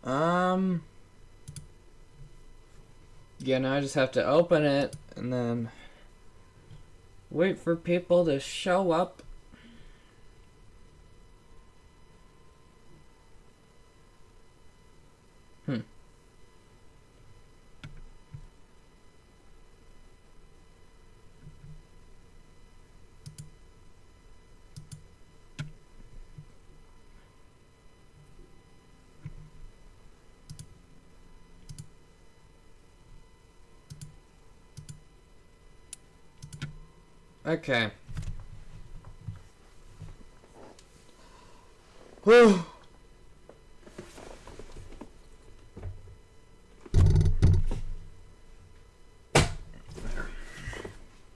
Yeah, now I just have to open it and then wait for people to show up. Okay. Whew.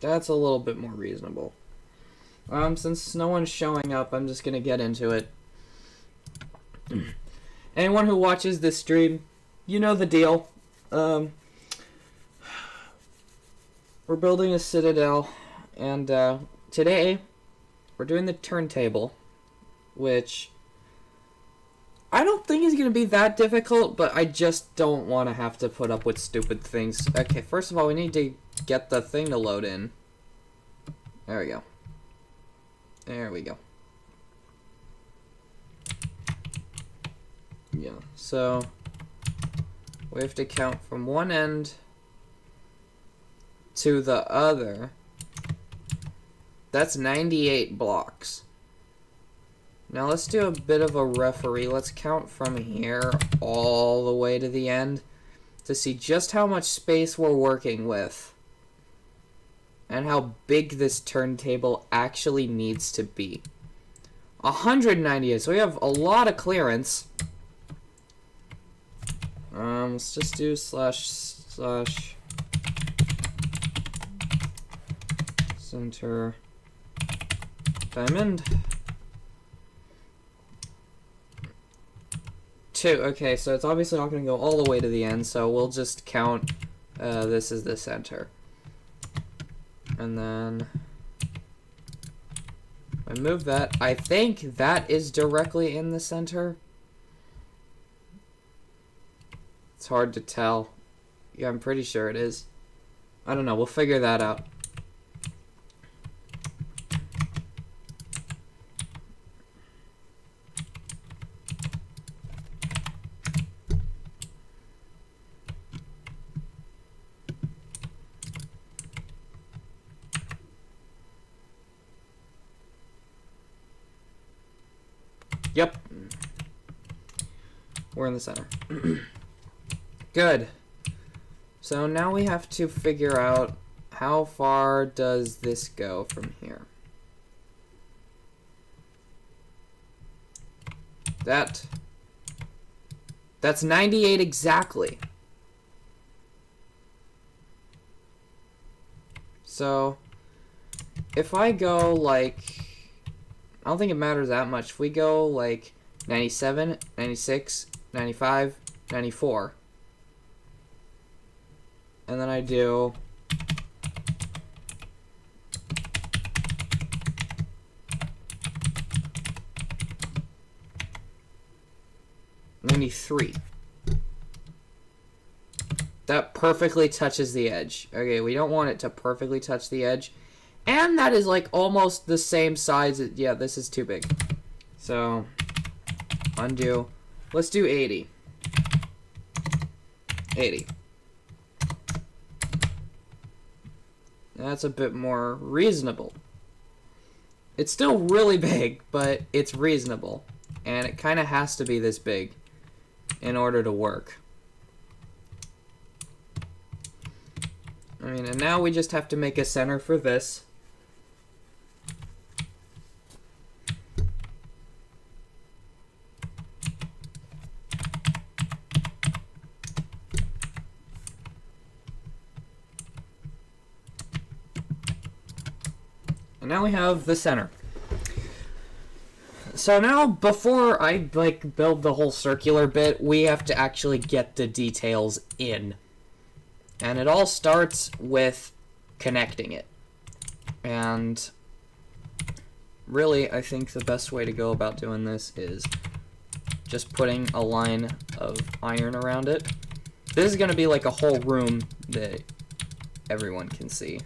That's a little bit more reasonable. Since no one's showing up, I'm just gonna get into it. Anyone who watches this stream, you know the deal. We're building a citadel, and today we're doing the turntable, which I don't think is going to be that difficult, but I just don't want to have to put up with stupid things. Okay, first of all, we need to get the thing to load in. There we go. There we go. Yeah, so we have to count from one end to the other. That's 98 blocks. Now let's do a bit of a referee. Let's count from here all the way to the end to see just how much space we're working with and how big this turntable actually needs to be. 198, so we have a lot of clearance. Let's just do // center diamond 2. Okay, so it's obviously not going to go all the way to the end, so we'll just count this is the center. And then I move that. I think that is directly in the center. It's hard to tell. Yeah, I'm pretty sure it is. I don't know. We'll figure that out. Yep. We're in the center. Good. So now we have to figure out how far does this go from here. That's 98 exactly. So if I go like, I don't think it matters that much. If we go like 97, 96, 95, 94, and then I do 93. That perfectly touches the edge. Okay, we don't want it to perfectly touch the edge. And that is like almost the same size. Yeah, this is too big. So, undo. Let's do 80. 80. That's a bit more reasonable. It's still really big, but it's reasonable. And it kind of has to be this big in order to work. I mean, and now we just have to make a center for this. And now we have the center. So now, before I build the whole circular bit, we have to actually get the details in. And it all starts with connecting it. And really, I think the best way to go about doing this is just putting a line of iron around it. This is going to be like a whole room that everyone can see.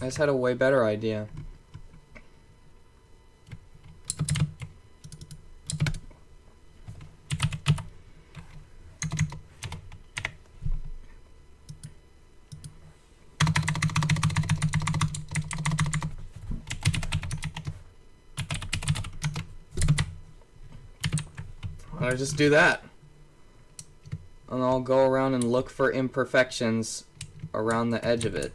I just had a way better idea. I'll just do that. And I'll go around and look for imperfections around the edge of it.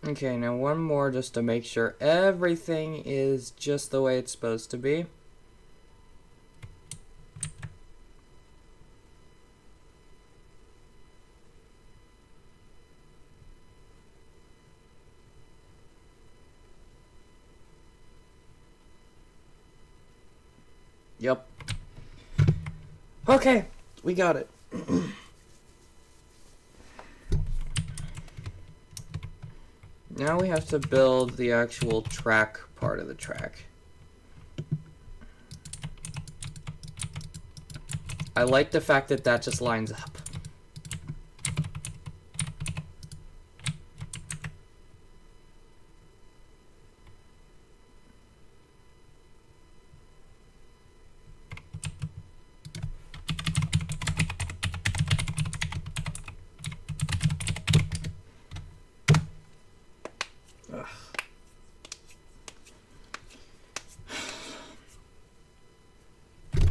Okay, now one more just to make sure everything is just the way it's supposed to be. Yep. Okay, we got it. Now we have to build the actual track part of the track. I like the fact that that just lines up.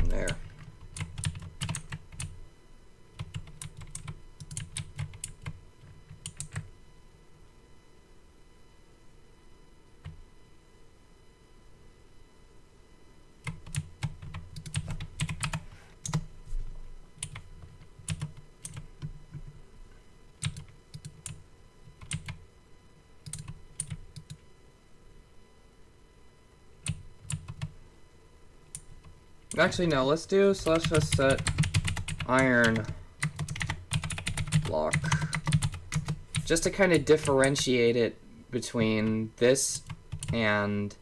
There. Actually, no, let's do /s set iron block. Just to kind of differentiate it between this and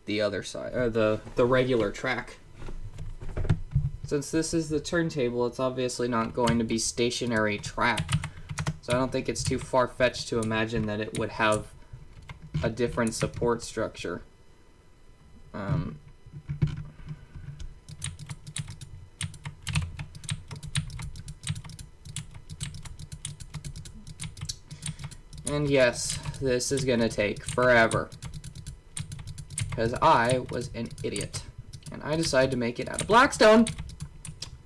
the other side, or the regular track. Since this is the turntable, it's obviously not going to be stationary track. So I don't think it's too far-fetched to imagine that it would have a different support structure. And yes, this is gonna take forever. Because I was an idiot. And I decided to make it out of blackstone.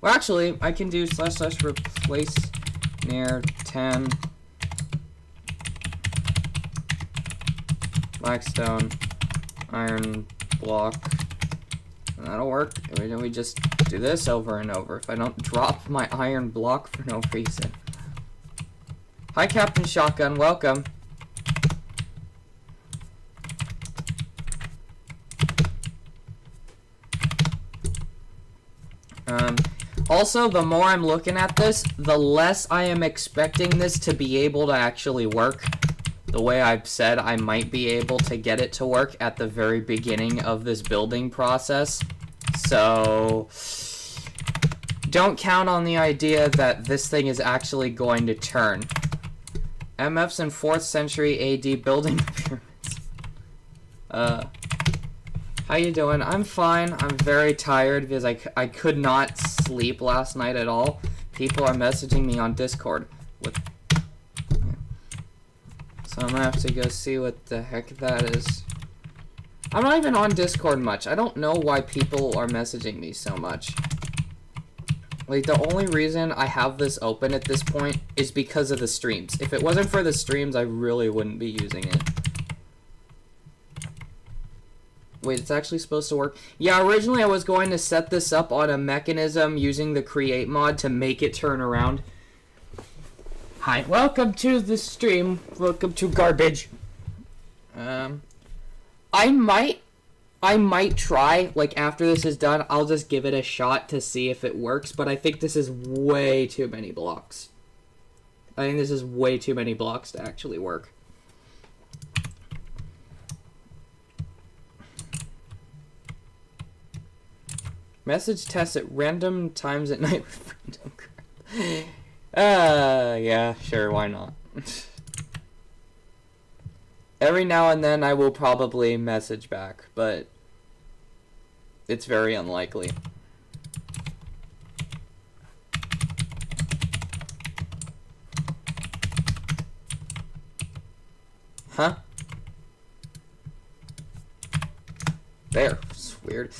Well, actually, I can do // replace near 10 blackstone iron block. And that'll work. We just do this over and over if I don't drop my iron block for no reason. Hi, Captain Shotgun. Welcome. Also, the more I'm looking at this, the less I am expecting this to be able to actually work. The way I've said I might be able to get it to work at the very beginning of this building process. So, don't count on the idea that this thing is actually going to turn. MFs in 4th century AD building pyramids. How you doing? I'm fine. I'm very tired because I could not sleep last night at all. People are messaging me on Discord. So I'm gonna have to go see what the heck that is. I'm not even on Discord much. I don't know why people are messaging me so much. Like, the only reason I have this open at this point is because of the streams. If it wasn't for the streams, I really wouldn't be using it. Wait, it's actually supposed to work? Yeah, originally I was going to set this up on a mechanism using the create mod to make it turn around. Hi, welcome to the stream. Welcome to garbage. I might try, like, after this is done, I'll just give it a shot to see if it works, but I think this is way too many blocks. I think this is way too many blocks to actually work. Message tests at random times at night with random crap. Yeah, sure, why not? Every now and then I will probably message back, but it's very unlikely. Huh? There. It's weird.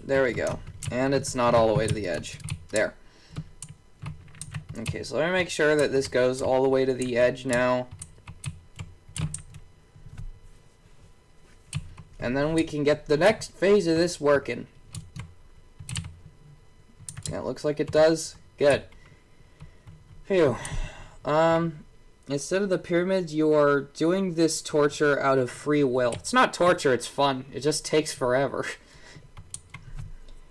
There we go. And it's not all the way to the edge. There. Okay, so let me make sure that this goes all the way to the edge now. And then we can get the next phase of this working. Yeah, it looks like it does. Good. Phew. Instead of the pyramids, you are doing this torture out of free will. It's not torture, it's fun. It just takes forever.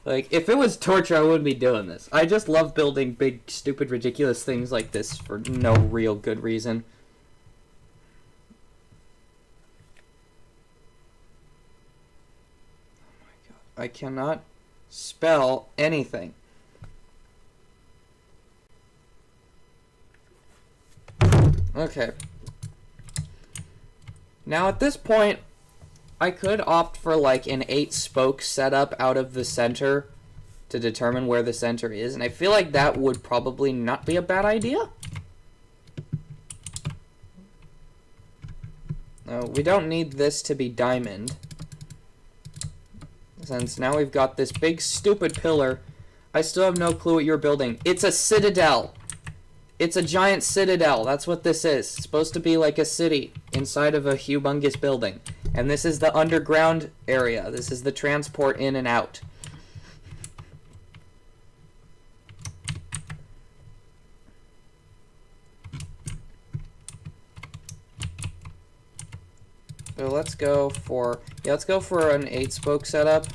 Like, if it was torture, I wouldn't be doing this. I just love building big, stupid, ridiculous things like this for no real good reason. Oh my god. I cannot spell anything. Okay. Now, at this point, I could opt for like an 8-spoke setup out of the center to determine where the center is, and I feel like that would probably not be a bad idea. No, we don't need this to be diamond, since now we've got this big stupid pillar. I still have no clue what you're building. It's a citadel. It's a giant citadel. That's what this is. It's supposed to be like a city inside of a humongous building. And this is the underground area. This is the transport in and out. So let's go for an 8-spoke setup.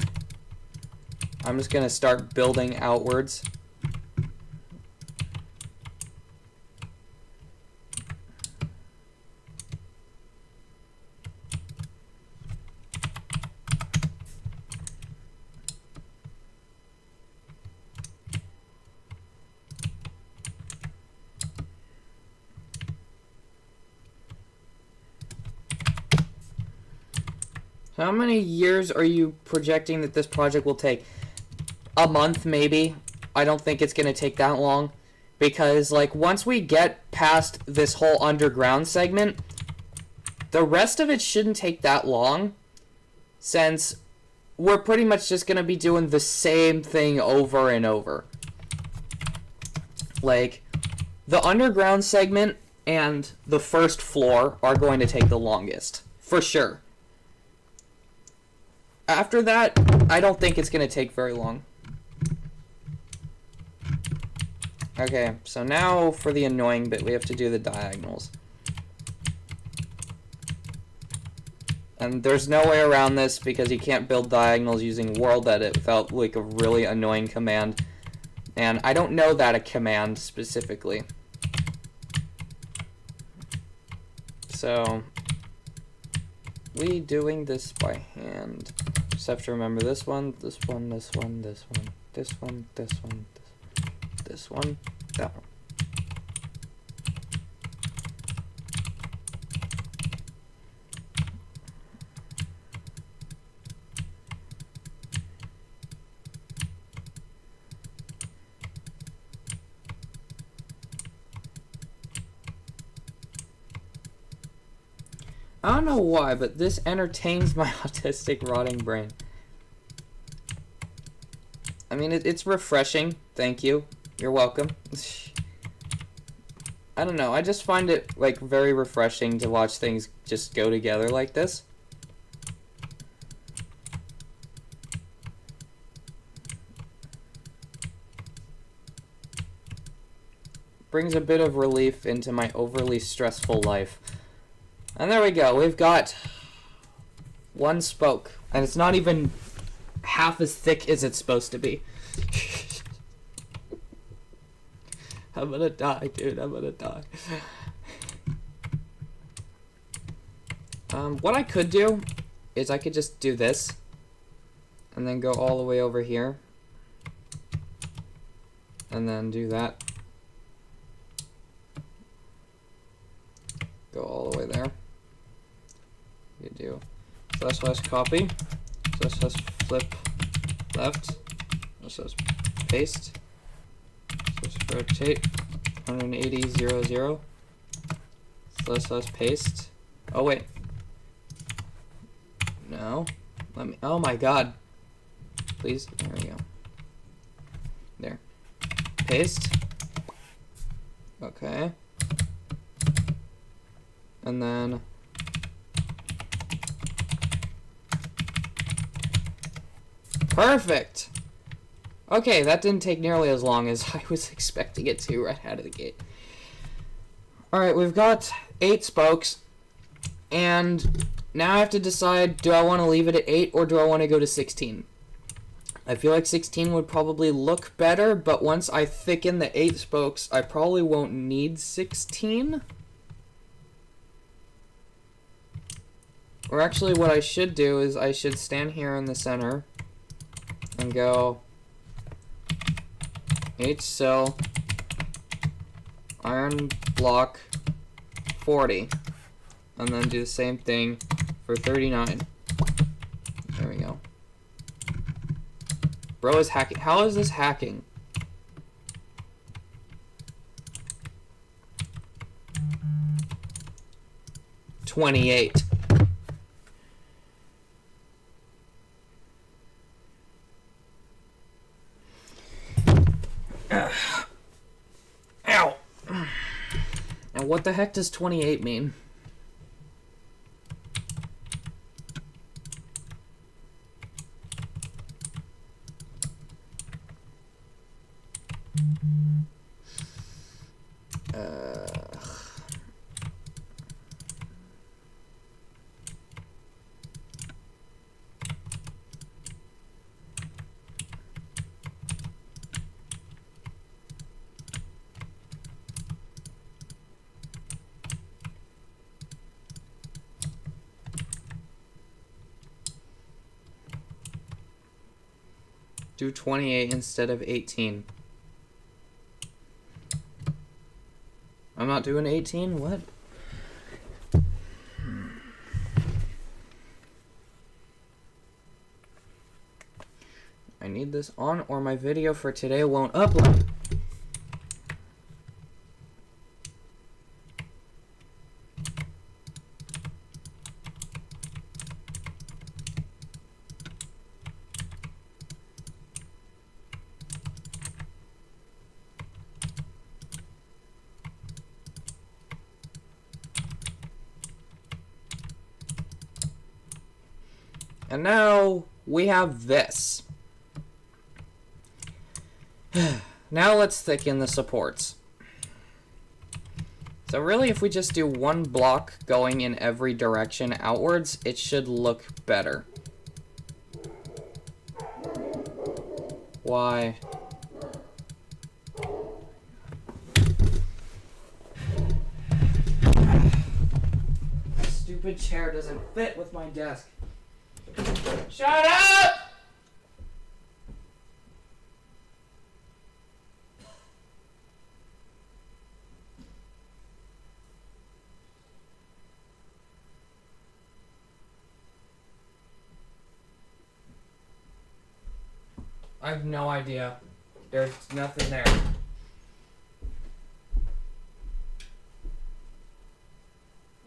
I'm just gonna start building outwards. How many years are you projecting that this project will take? A month, maybe. I don't think it's going to take that long. Because, like, once we get past this whole underground segment, The rest of it shouldn't take that long, since we're pretty much just going to be doing the same thing over and over. Like, the underground segment and the first floor are going to take the longest, for sure. After that, I don't think it's going to take very long. Okay, so now for the annoying bit, we have to do the diagonals. And there's no way around this because you can't build diagonals using world edit without like a really annoying command. And I don't know that a command specifically. So we doing this by hand. Just have to remember this one, this one, this one, this one, this one, this one, this one, that one. I don't know why, but this entertains my autistic rotting brain. I mean, it's refreshing. Thank you. You're welcome. I don't know. I just find it, like, very refreshing to watch things just go together like this. Brings a bit of relief into my overly stressful life. And there we go. We've got one spoke. And it's not even half as thick as it's supposed to be. I'm gonna die, dude. I'm gonna die. What I could do is I could just do this. And then go all the way over here. And then do that. Go all the way there. You do / copy / flip left / paste / rotate 180 0 0 / paste. Oh wait, no, let me. Oh my god, please. There we go. There, paste. Okay, and then. Perfect! Okay, that didn't take nearly as long as I was expecting it to right out of the gate. Alright, we've got 8 spokes, and now I have to decide, do I want to leave it at 8 or do I want to go to 16? I feel like 16 would probably look better, but once I thicken the 8 spokes, I probably won't need 16. Or actually, what I should do is I should stand here in the center and go 8 cell iron block 40, and then do the same thing for 39. There we go. Bro is hacking. How is this hacking? $28. Ow. And what the heck does 28 mean? Do 28 instead of 18. I'm not doing 18? What? I need this on or my video for today won't upload. And now we have this. Now let's thicken the supports. So really, if we just do one block going in every direction outwards, it should look better. Why? Stupid chair doesn't fit with my desk. Shut up! I have no idea. There's nothing there.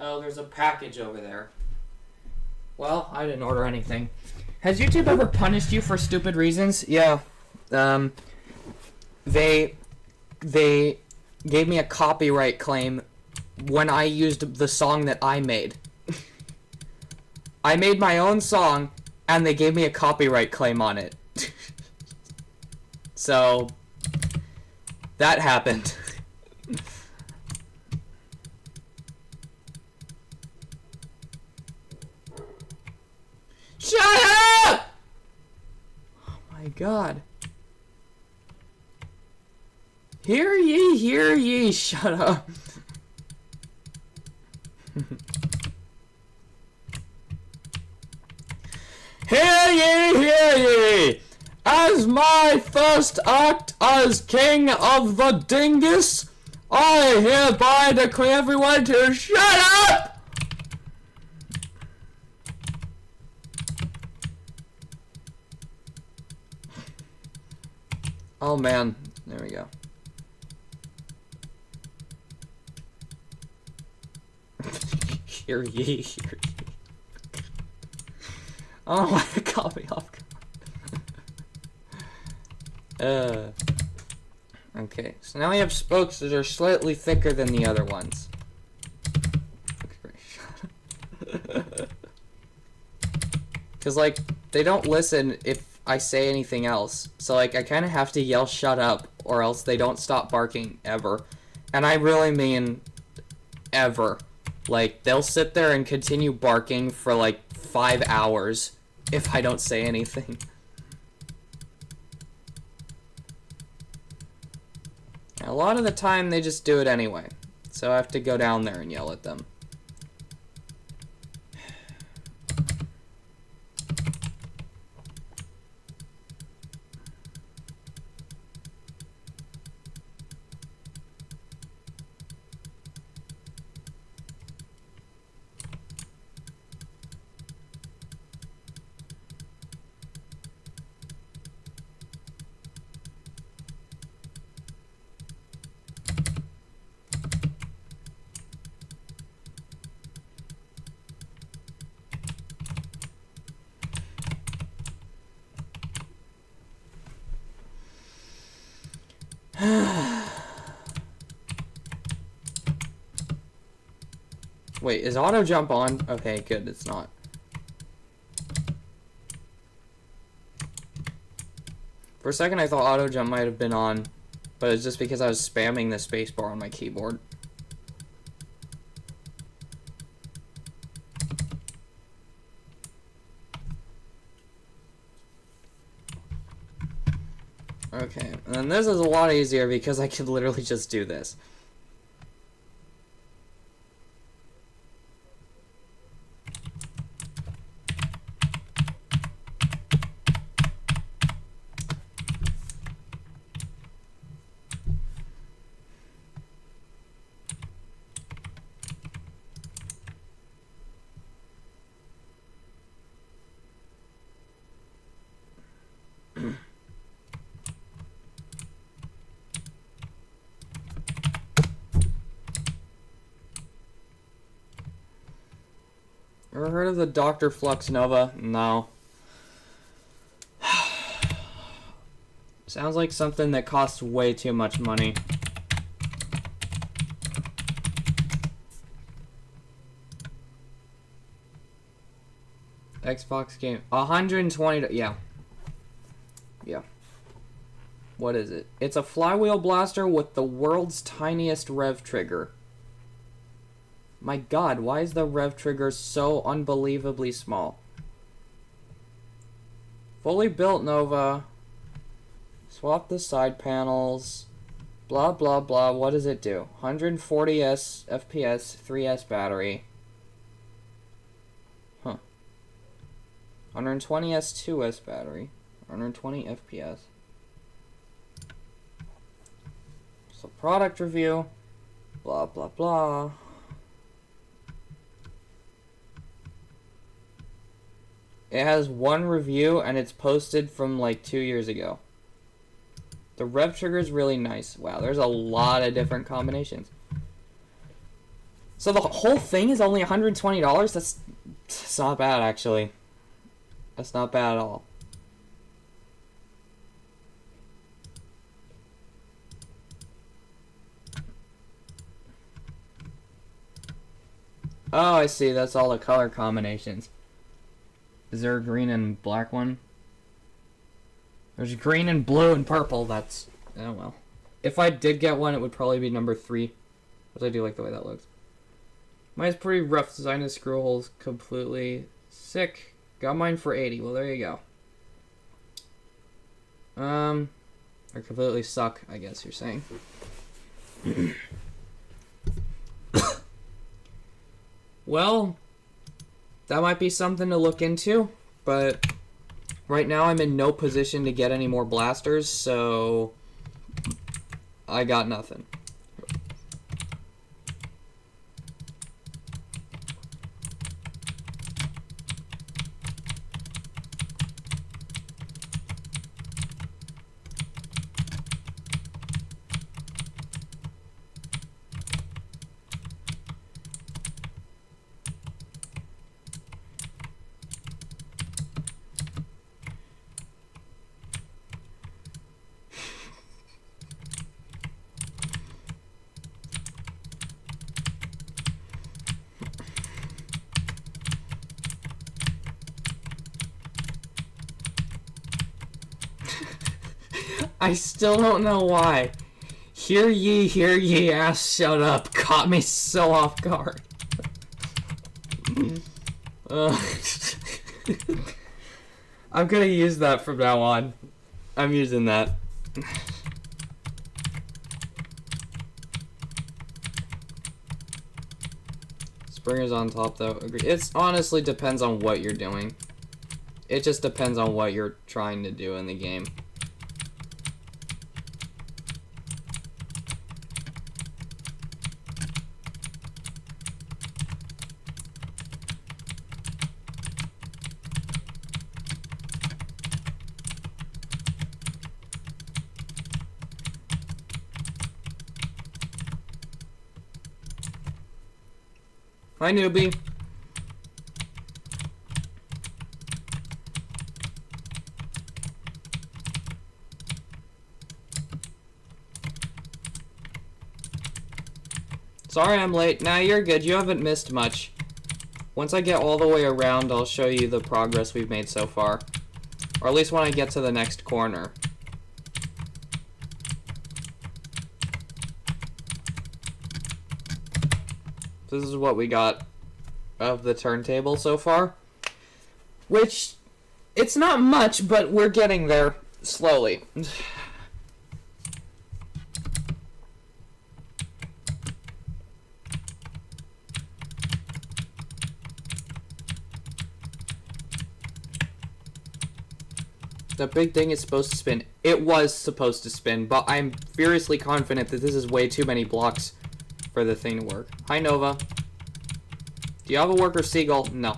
Oh, there's a package over there. Well, I didn't order anything. Has YouTube ever punished you for stupid reasons? Yeah. They gave me a copyright claim when I used the song that I made. I made my own song, and they gave me a copyright claim on it. So, that happened. Shut up! Oh my god. Hear ye, shut up. Hear ye! As my first act as king of the dingus, I hereby declare everyone to shut up! Oh man, there we go. Hear ye. Oh, it caught me off guard. Okay, so now we have spokes that are slightly thicker than the other ones. Because, like, they don't listen if I say anything else. So, like, I kind of have to yell shut up, or else they don't stop barking ever. And I really mean ever. Like, they'll sit there and continue barking for, like, 5 hours if I don't say anything. A lot of the time, they just do it anyway. So I have to go down there and yell at them. Wait, is auto jump on? Okay, good, it's not. For a second I thought auto jump might have been on, but it's just because I was spamming the spacebar on my keyboard. Okay, and then this is a lot easier because I could literally just do this. Ever heard of the Dr. Flux Nova? No. Sounds like something that costs way too much money. Xbox game. 120. Yeah. Yeah. What is it? It's a flywheel blaster with the world's tiniest rev trigger. My god, why is the rev trigger so unbelievably small? Fully built Nova. Swap the side panels. Blah, blah, blah. What does it do? 140 FPS, 3S battery. Huh. 120 S2S battery. 120 FPS. So product review. Blah, blah, blah. It has one review and it's posted from like 2 years ago. The rev trigger is really nice. Wow, there's a lot of different combinations. So the whole thing is only $120? That's not bad, actually. That's not bad at all. Oh, I see. That's all the color combinations. Is there a green and black one? There's green and blue and purple. That's... oh, well. If I did get one, it would probably be number 3. Because I do like the way that looks. Mine's pretty rough. Design and screw holes completely sick. Got mine for 80. Well, there you go. I completely suck, I guess you're saying. Well, that might be something to look into, but right now I'm in no position to get any more blasters, so I got nothing. I still don't know why. Hear ye, ass, shut up. Caught me so off guard. I'm gonna use that from now on. I'm using that. Springer's on top, though. It honestly depends on what you're doing. It just depends on what you're trying to do in the game. Hi, newbie. Sorry I'm late. Nah, you're good. You haven't missed much. Once I get all the way around, I'll show you the progress we've made so far. Or at least when I get to the next corner. This is what we got of the turntable so far. Which, it's not much, but we're getting there slowly. The big thing is supposed to spin. It was supposed to spin, but I'm furiously confident that this is way too many blocks for the thing to work. Hi, Nova. Do you have a worker seagull? No.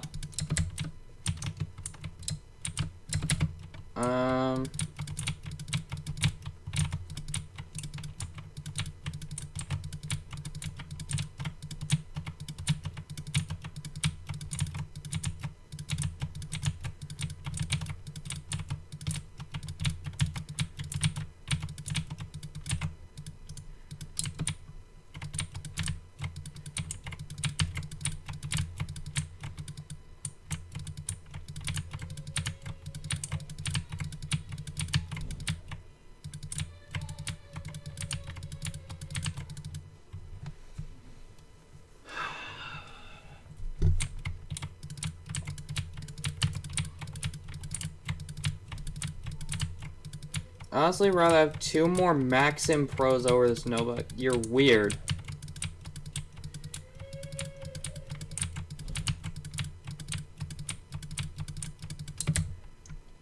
Honestly, rather have 2 more Maxim Pros over this Nova. You're weird.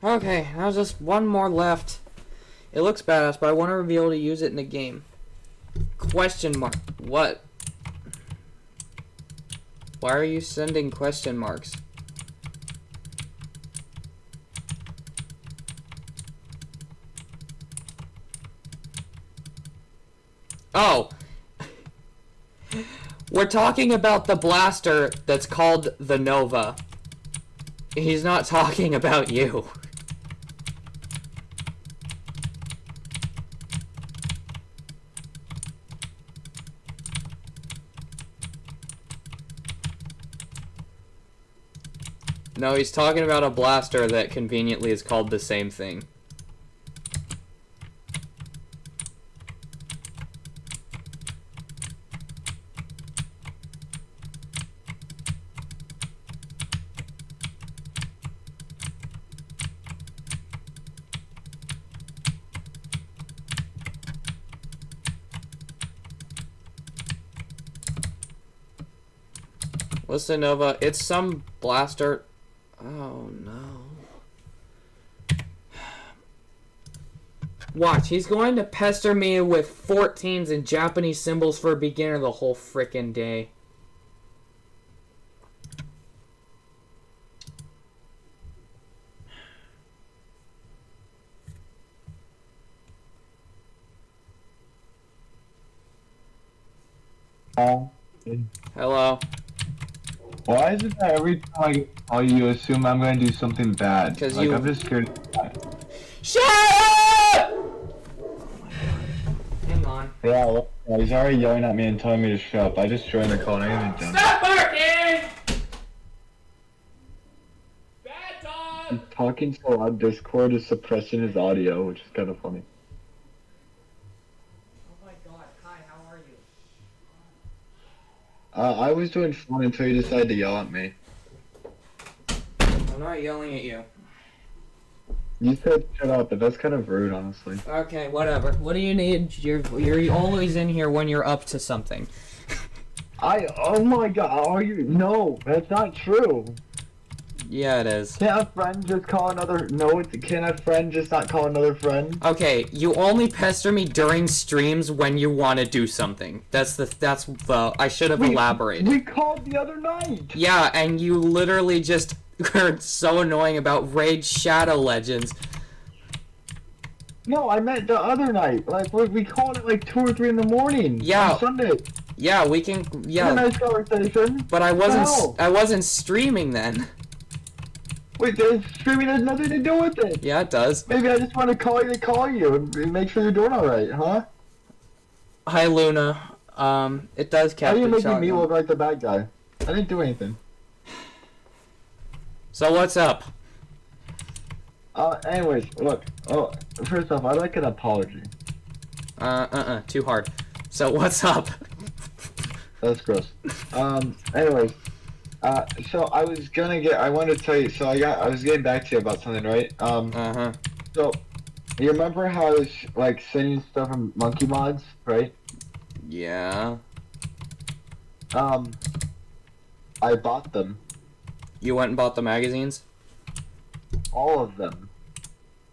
Okay, now just 1 more left. It looks badass, but I want to be able to use it in the game. Question mark. What? Why are you sending question marks? Oh! We're talking about the blaster that's called the Nova. He's not talking about you. No, he's talking about a blaster that conveniently is called the same thing. Listen, Nova, it's some blaster. Oh no. Watch, he's going to pester me with 14s and Japanese symbols for a beginner the whole frickin' day. Hello. Why is it that every time I call you, you assume I'm gonna do something bad? Because like, you... I'm just scared. Shut up! Oh my god. Hang on. Yeah, well, he's already yelling at me and telling me to shut up. I just joined the call and I haven't done. Stop barking! Bad dog! He's talking so loud, Discord is suppressing his audio, which is kind of funny. Oh my god. Hi, how are you? I was doing fun until you decided to yell at me. I'm not yelling at you. You said shut up, but that's kind of rude, honestly. Okay, whatever. What do you need? You're always in here when you're up to something. Oh my god, are you? No, that's not true. Yeah, it is. Can't a friend just call another? No, can't a friend just not call another friend? Okay, you only pester me during streams when you want to do something. That's the. I should have elaborated. We called the other night. Yeah, and you literally just were so annoying about Raid Shadow Legends. No, I meant the other night. Like we called it like 2 or 3 in the morning. Yeah. On Sunday. Yeah, we can. Yeah. A nice conversation. But I wasn't. No. I wasn't streaming then. Wait, streaming has nothing to do with it. Yeah, it does. Maybe I just want to call you and make sure you're doing all right, huh? Hi, Luna. It does How are you Captain making Shotgun. me look like the bad guy? I didn't do anything. So what's up? Anyways, look. Oh, first off, I'd like an apology. Too hard. So what's up? That's gross. Anyways, so I wanted to tell you. So I was getting back to you about something, right? So, you remember how I was like sending stuff from Monkey Mods, right? Yeah. I bought them. You went and bought the magazines? All of them.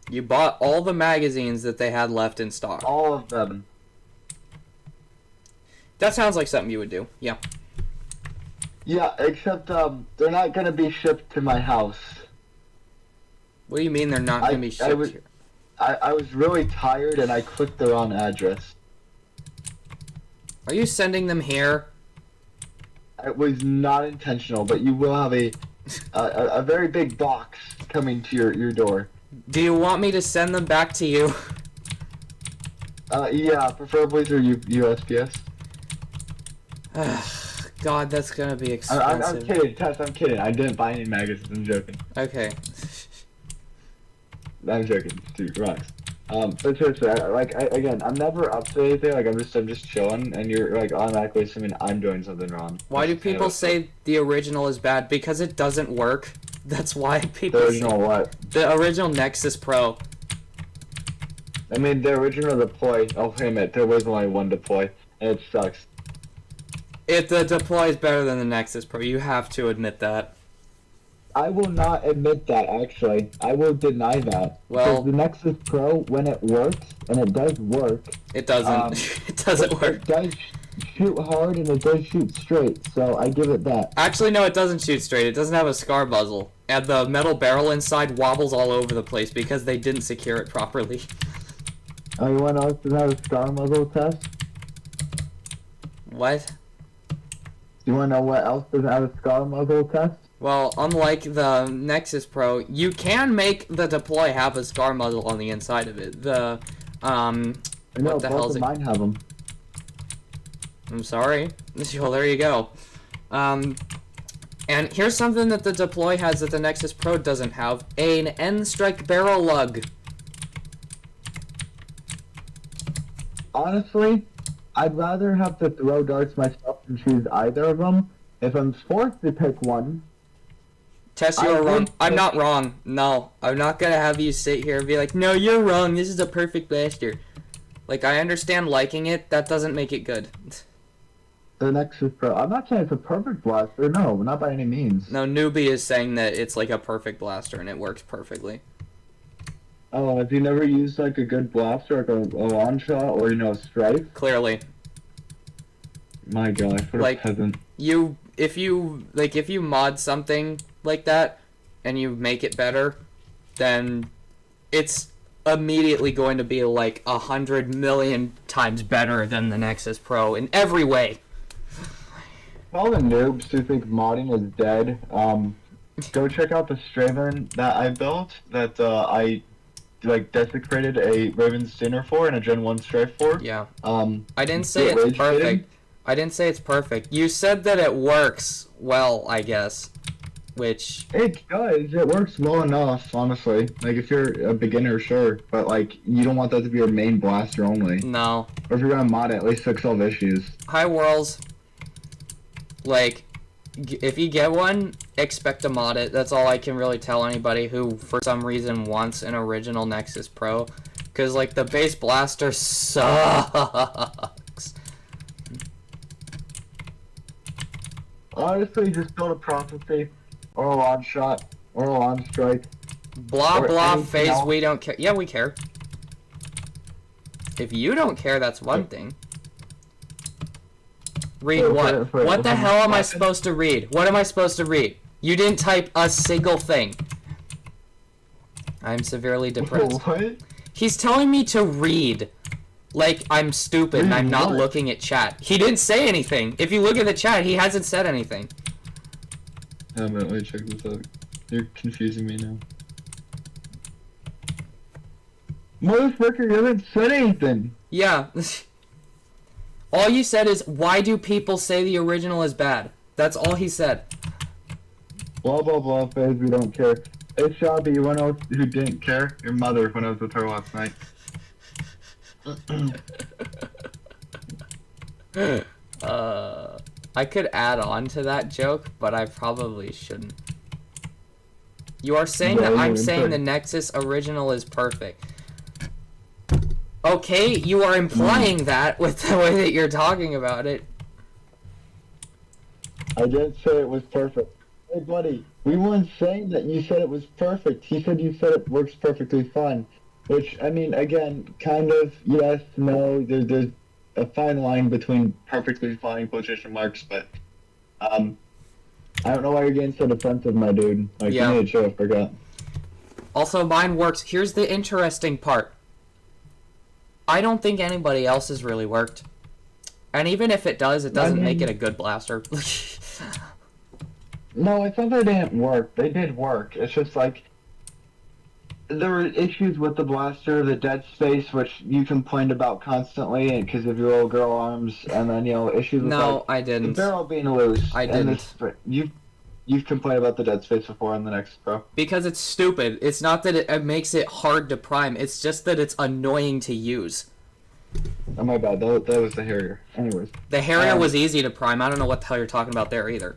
You bought all the magazines that they had left in stock. All of them. That sounds like something you would do. Yeah. Yeah, except they're not gonna be shipped to my house. What do you mean they're not going to be shipped here? I was really tired and I clicked the wrong address. Are you sending them here? It was not intentional, but you will have a very big box coming to your door. Do you want me to send them back to you? Yeah, preferably through USPS. God, that's gonna be expensive. I'm kidding, Tess, I'm kidding. I didn't buy any magazines, I'm joking. Okay. I'm joking, dude, relax. But seriously, again, I'm never up to anything, like, I'm just chilling, and you're, like, automatically assuming I'm doing something wrong. Why do people say the original is bad? Because it doesn't work. That's why people The original what? The original Nexus Pro. I mean, the original deploy, I'll admit, there was only one deploy, and it sucks. If the deploy is better than the Nexus Pro, you have to admit that. I will not admit that, actually. I will deny that. Well, because the Nexus Pro, when it works, and it does work... It doesn't. It doesn't work. It does shoot hard, and it does shoot straight, so I give it that. Actually, no, it doesn't shoot straight. It doesn't have a scar muzzle. And the metal barrel inside wobbles all over the place because they didn't secure it properly. Oh, you want to know how a scar muzzle test? What? You want to know what else doesn't have a scar muzzle test? Well, unlike the Nexus Pro, you can make the deploy have a scar muzzle on the inside of it. The, what the hell is it? Mine have them. I'm sorry. Well, there you go. And here's something that the deploy has that the Nexus Pro doesn't have. An N-strike barrel lug. Honestly, I'd rather have to throw darts myself than choose either of them. If I'm forced to pick one... Tess, you're wrong. I'm not wrong. No, I'm not gonna have you sit here and be like, no, you're wrong. This is a perfect blaster. Like, I understand liking it. That doesn't make it good. The Nexus Pro. I'm not saying it's a perfect blaster. No, not by any means. No, Newbie is saying that it's like a perfect blaster and it works perfectly. Oh, have you never used like a good blaster, like a long shot, or a strike? Clearly. My God, what like, a peasant. If you mod something like that and you make it better, then it's immediately going to be like 100 million times better than the Nexus Pro in every way. All the noobs who think modding is dead, go check out the Straven that I built, that I desecrated a Raven's Dinner for and a Gen 1 Strife for. Yeah. I didn't say it's perfect. I didn't say it's perfect. You said that it works well, I guess. Which... It does. It works well enough, honestly. Like, if you're a beginner, sure. But, like, you don't want that to be your main blaster only. No. Or if you're gonna mod it, at least fix all the issues. Hi, Worlds. Like, if you get one, expect to mod it. That's all I can really tell anybody who, for some reason, wants an original Nexus Pro. Because, like, the base blaster sucks. Honestly, just build a prophecy, or a launch shot, or a launch strike. Blah, blah, phase, we don't care. Yeah, we care. If you don't care, that's one thing. Read what? What the hell am I supposed to read? What am I supposed to read? You didn't type a single thing. I'm severely depressed. What? He's telling me to read. Like, I'm stupid and I'm not looking at chat. He didn't say anything. If you look at the chat, he hasn't said anything. Yeah, but let me check this out. You're confusing me now. Motherfucker, you haven't said anything! Yeah. All you said is, why do people say the original is bad? That's all he said. Blah blah blah, phase, we don't care. Hey Shabby, you wanna know who didn't care? Your mother, when I was with her last night. I could add on to that joke, but I probably shouldn't. You are saying that I'm saying the Nexus original is perfect. Okay, you are implying that with the way that you're talking about it. I didn't say it was perfect. Hey buddy, we weren't saying that you said it was perfect. He said you said it works perfectly fine. Which, I mean, again, kind of, yes, no, there's a fine line between perfectly fine quotation marks, but, I don't know why you're getting so defensive, my dude. Like, yeah. You need to chill, I forgot. Also, mine works. Here's the interesting part. I don't think anybody else's really worked. And even if it does, it doesn't make it a good blaster. No, it's not that they didn't work. They did work. It's just, like, there were issues with the blaster, the dead space, which you complained about constantly because of your little girl arms, and then, issues with, I didn't. The barrel being loose. I didn't. You've complained about the dead space before in the Nexus Pro. Because it's stupid. It's not that it makes it hard to prime, it's just that it's annoying to use. Oh, my bad. That was the Harrier. Anyways. The Harrier was easy to prime. I don't know what the hell you're talking about there either.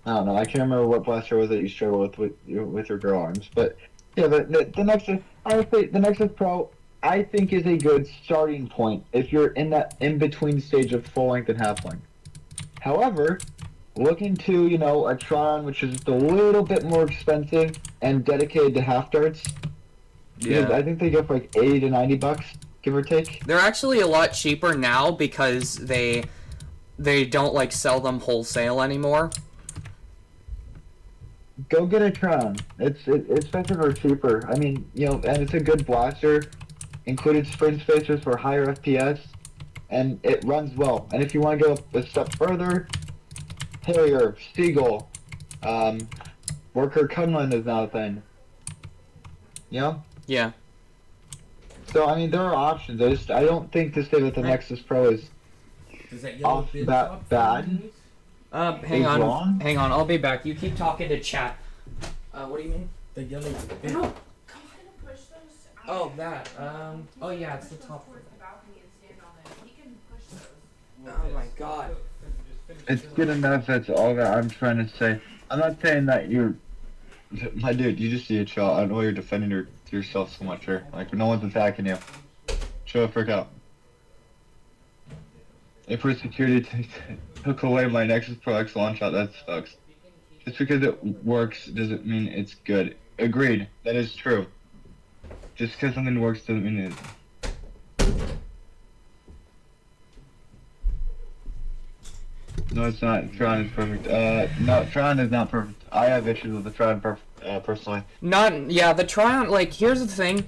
I don't know. I can't remember what blaster was that you struggled with your girl arms, but... Yeah, the Nexus, honestly, the Nexus Pro, I think is a good starting point if you're in that in-between stage of full length and half length. However, look into, a Tron which is just a little bit more expensive and dedicated to half darts. Because Yeah. I think they go for like 80 to 90 bucks, give or take. They're actually a lot cheaper now because they don't like sell them wholesale anymore. Go get a Tron. It's expensive or cheaper. I mean, and it's a good blaster. Included sprint spacers for higher FPS, and it runs well. And if you want to go a step further, Harrier, Seagull, Worker Cunlin is now a thing. Yeah. So I mean, there are options. I don't think to say that the Nexus Pro is off that bad. Hang on. I'll be back. You keep talking to chat. What do you mean? The yellow No. bin. Oh, that. Oh yeah, it's the top. Oh my god. It's good enough. That's all that I'm trying to say. I'm not saying that you're, my dude. You just see a shot. I don't know why you're defending yourself so much here. Like no one's attacking you. Chill the frick out. If for security took away my Nexus Pro X launch shot, that sucks. Just because it works doesn't mean it's good. Agreed. That is true. Just because something works doesn't mean it. No, it's not. Tron is perfect. No, Tron is not perfect. I have issues with the Tron personally. The Tron, like, here's the thing.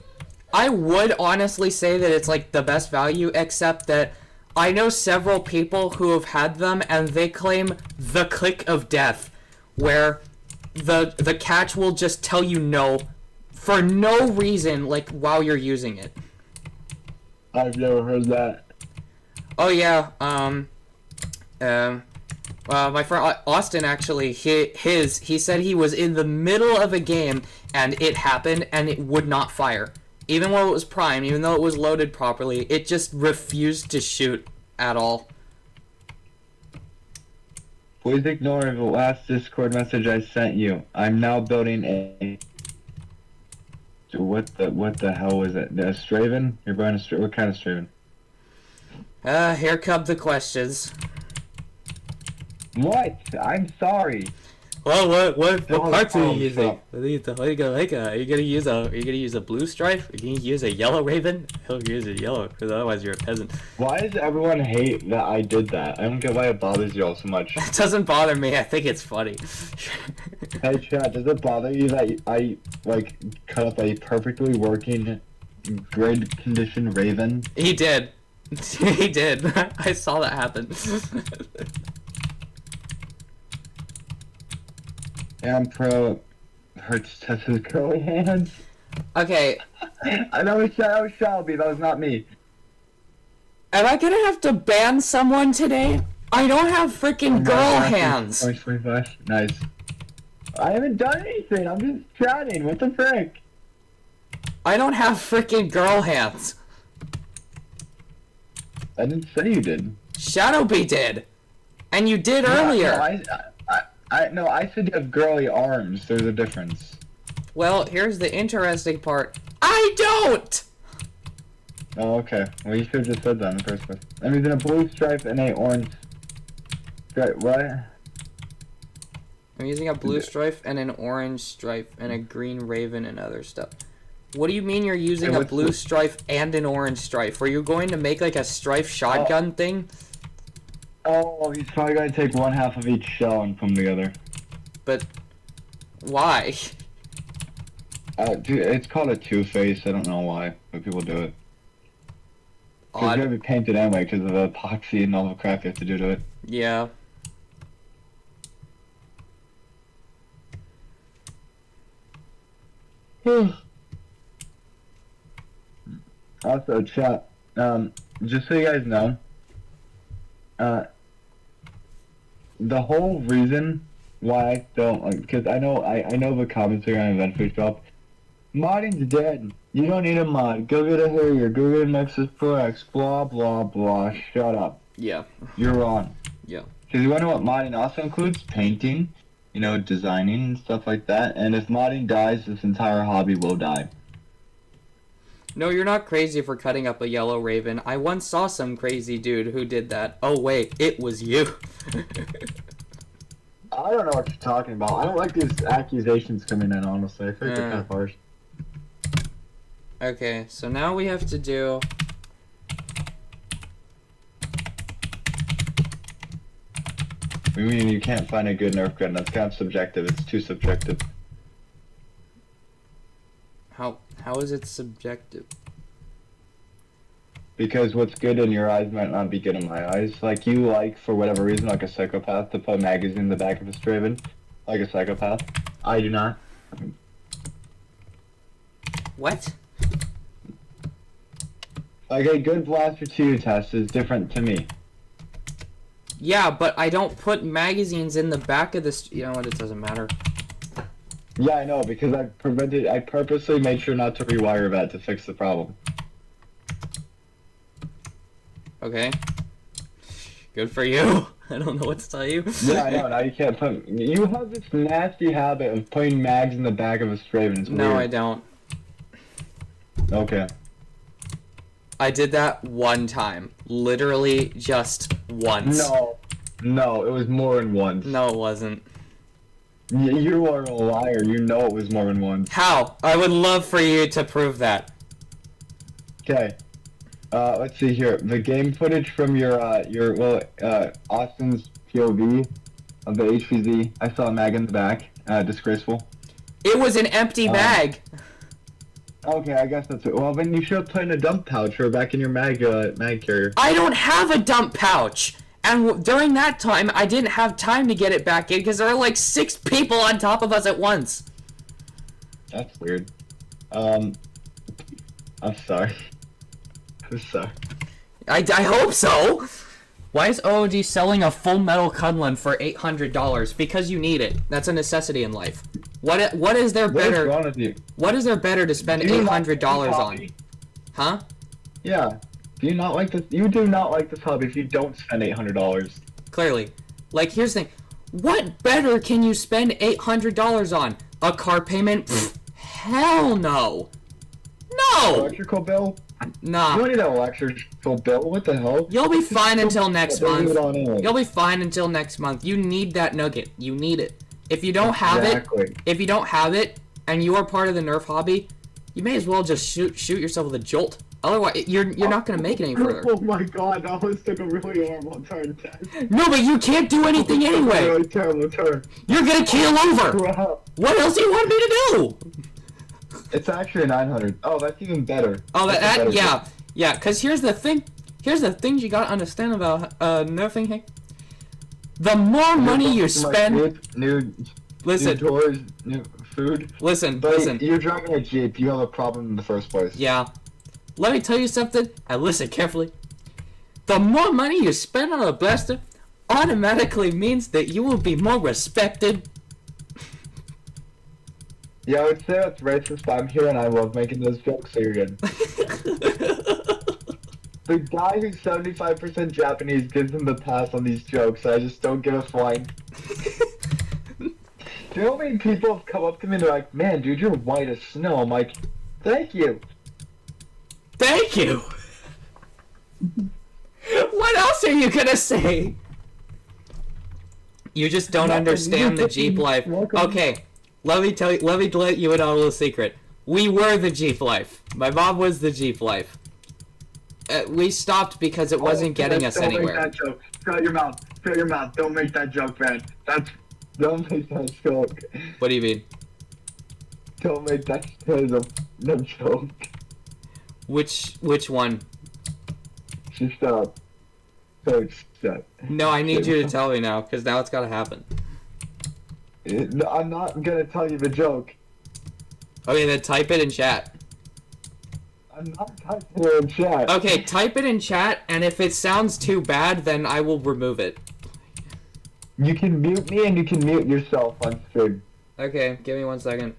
I would honestly say that it's, like, the best value, except that I know several people who have had them, and they claim the click of death, where the catch will just tell you no, for no reason, like, while you're using it. I've never heard that. Oh, yeah, my friend Austin actually, he said he was in the middle of a game and it happened and it would not fire. Even when it was primed, even though it was loaded properly, it just refused to shoot at all. Please ignore the last Discord message I sent you. I'm now building a... What the hell was it? A Straven? You're buying a what kind of Straven? Here come the questions. What? I'm sorry. Well, what parts are you using? Stop. Are you gonna use a blue strife? Are you gonna use a yellow raven? He'll use a yellow, because otherwise you're a peasant. Why does everyone hate that I did that? I don't get why it bothers you all so much. It doesn't bother me. I think it's funny. Hey chat, does it bother you that I like cut up a perfectly working, good condition raven? He did. He did. I saw that happen. Am Pro hurts Tessa's curly hands. Okay. I know that was Shelby, that was not me. Am I gonna have to ban someone today? I don't have freaking girl hands. 25. Nice. I haven't done anything, I'm just chatting, what the frick? I don't have freaking girl hands. I didn't say you did. Shadowbee did. And you did earlier. No, I said you have girly arms, there's a difference. Well, here's the interesting part. I don't! Oh, okay. Well, you should have just said that in the first place. I'm using a blue stripe and a orange stripe. What? I'm using a blue stripe and an orange stripe and a green raven and other stuff. What do you mean you're using a blue stripe and an orange stripe? Are you going to make like a strife shotgun thing? Oh, he's probably going to take one half of each shell and put them together. But why? Dude, it's called a two-face. I don't know why, but people do it. It's gonna be painted anyway because of the epoxy and all the crap you have to do to it. Yeah. Also, chat. Just so you guys know, the whole reason why I don't like, because I know the comments are gonna eventually show up. Modding's dead. You don't need a mod. Go get a Harrier. Go get a Nexus Pro X. Blah blah blah. Shut up. Yeah. You're wrong. Yeah. Because you wanna know what modding also includes? Painting, designing and stuff like that. And if modding dies, this entire hobby will die. No, you're not crazy for cutting up a yellow raven. I once saw some crazy dude who did that. Oh wait, it was you. I don't know what you're talking about. I don't like these accusations coming in, honestly. I feel like they're kind of harsh. Okay, so now we have to do... I mean, you can't find a good Nerf gun. That's kind of subjective. It's too subjective. How is it subjective? Because what's good in your eyes might not be good in my eyes. Like, you like, for whatever reason, like a psychopath, to put a magazine in the back of a Straven. Like a psychopath. I do not. What? Like, a good blaster to you test is different to me. Yeah, but I don't put magazines in the back of the... You know what? It doesn't matter. Yeah, I know, because I purposely made sure not to rewire that to fix the problem. Okay. Good for you. I don't know what to tell you. Yeah, I know, now you can't put... You have this nasty habit of putting mags in the back of a Straven. It's No, weird. I don't. Okay. I did that one time. Literally just once. No, it was more than once. No, it wasn't. You are a liar. You know it was more than once. How? I would love for you to prove that. Okay. Let's see here. The game footage from your Austin's POV of the HVZ. I saw a mag in the back. Disgraceful. It was an empty bag. Okay, I guess that's it. Well, then you should have put in a dump pouch or back in your mag carrier. I don't have a dump pouch. And during that time, I didn't have time to get it back in because there were like 6 people on top of us at once. That's weird. I'm sorry. I'm sorry. I hope so. Why is OOD selling a full metal Kunlun for $800? Because you need it. That's a necessity in life. What is there better? What is wrong with you? What is there better to spend $800 on? Huh? Yeah. Do you not like this? You do not like this hobby if you don't spend $800. Clearly. Like, here's the thing. What better can you spend $800 on? A car payment? Pfft, hell no. No! Electrical bill? Nah. You don't need an electrical bill. What the hell? You'll be fine until next month. Anyway. You'll be fine until next month. You need that nugget. You need it. If you don't have it, and you are part of the Nerf hobby, you may as well just shoot yourself with a jolt. Otherwise, you're not gonna make it any further. Oh my god, that was took a really horrible turn. No, but you can't do anything anyway. Really terrible turn. You're gonna keel over. Wow. What else do you want me to do? It's actually a 900. Oh, that's even better. Oh, yeah. Cause here's the thing. Here's the things you gotta understand about nerfing. Hey, the more money you spend. New toys, new food. Listen. You're driving a Jeep. You have a problem in the first place. Yeah. Let me tell you something, and listen carefully. The more money you spend on a blaster automatically means that you will be more respected. Yeah, I would say that's racist, but I'm here and I love making those jokes, so you're good. The guy who's 75% Japanese gives him the pass on these jokes, I just don't give a flying. Do you know how many people have come up to me and they're like, man, dude, you're white as snow. I'm like, thank you. Thank you. What else are you gonna say? You just don't understand the Jeep life. Okay, let me let you in on a little secret. We were the Jeep life. My mom was the Jeep life. We stopped because it wasn't getting us anywhere. Don't make that joke. Shut your mouth. Shut your mouth. Don't make that joke, man. Don't make that joke. What do you mean? Don't make that no joke. Which one? Just stop. So shut. No, I need you to tell me now, because now it's gotta happen. No, I'm not gonna tell you the joke. Okay, then type it in chat. I'm not typing it in chat. Okay, type it in chat, and if it sounds too bad, then I will remove it. You can mute me and you can mute yourself on stream. Okay, give me 1 second.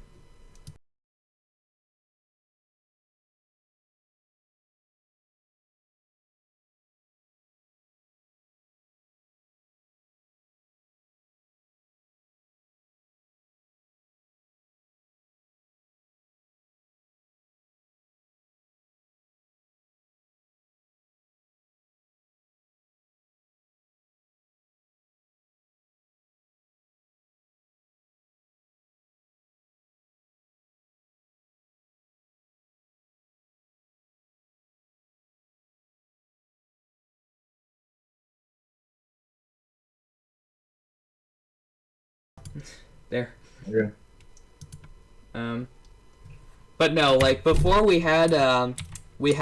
There. Okay. But no, like before we had a blue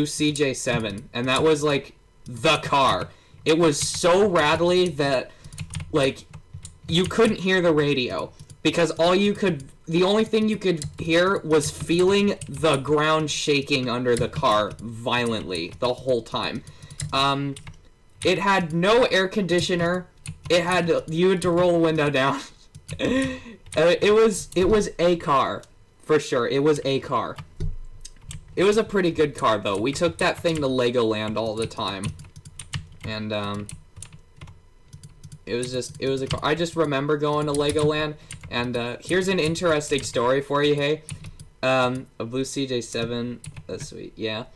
CJ7, and that was like the car. It was so rattly that like you couldn't hear the radio because the only thing you could hear was feeling the ground shaking under the car violently the whole time. It had no air conditioner. You had to roll the window down. It was a car, for sure. It was a car. It was a pretty good car, though. We took that thing to Legoland all the time. And, it was a car. I just remember going to Legoland, and, here's an interesting story for you, hey. A blue CJ7, that's sweet, yeah.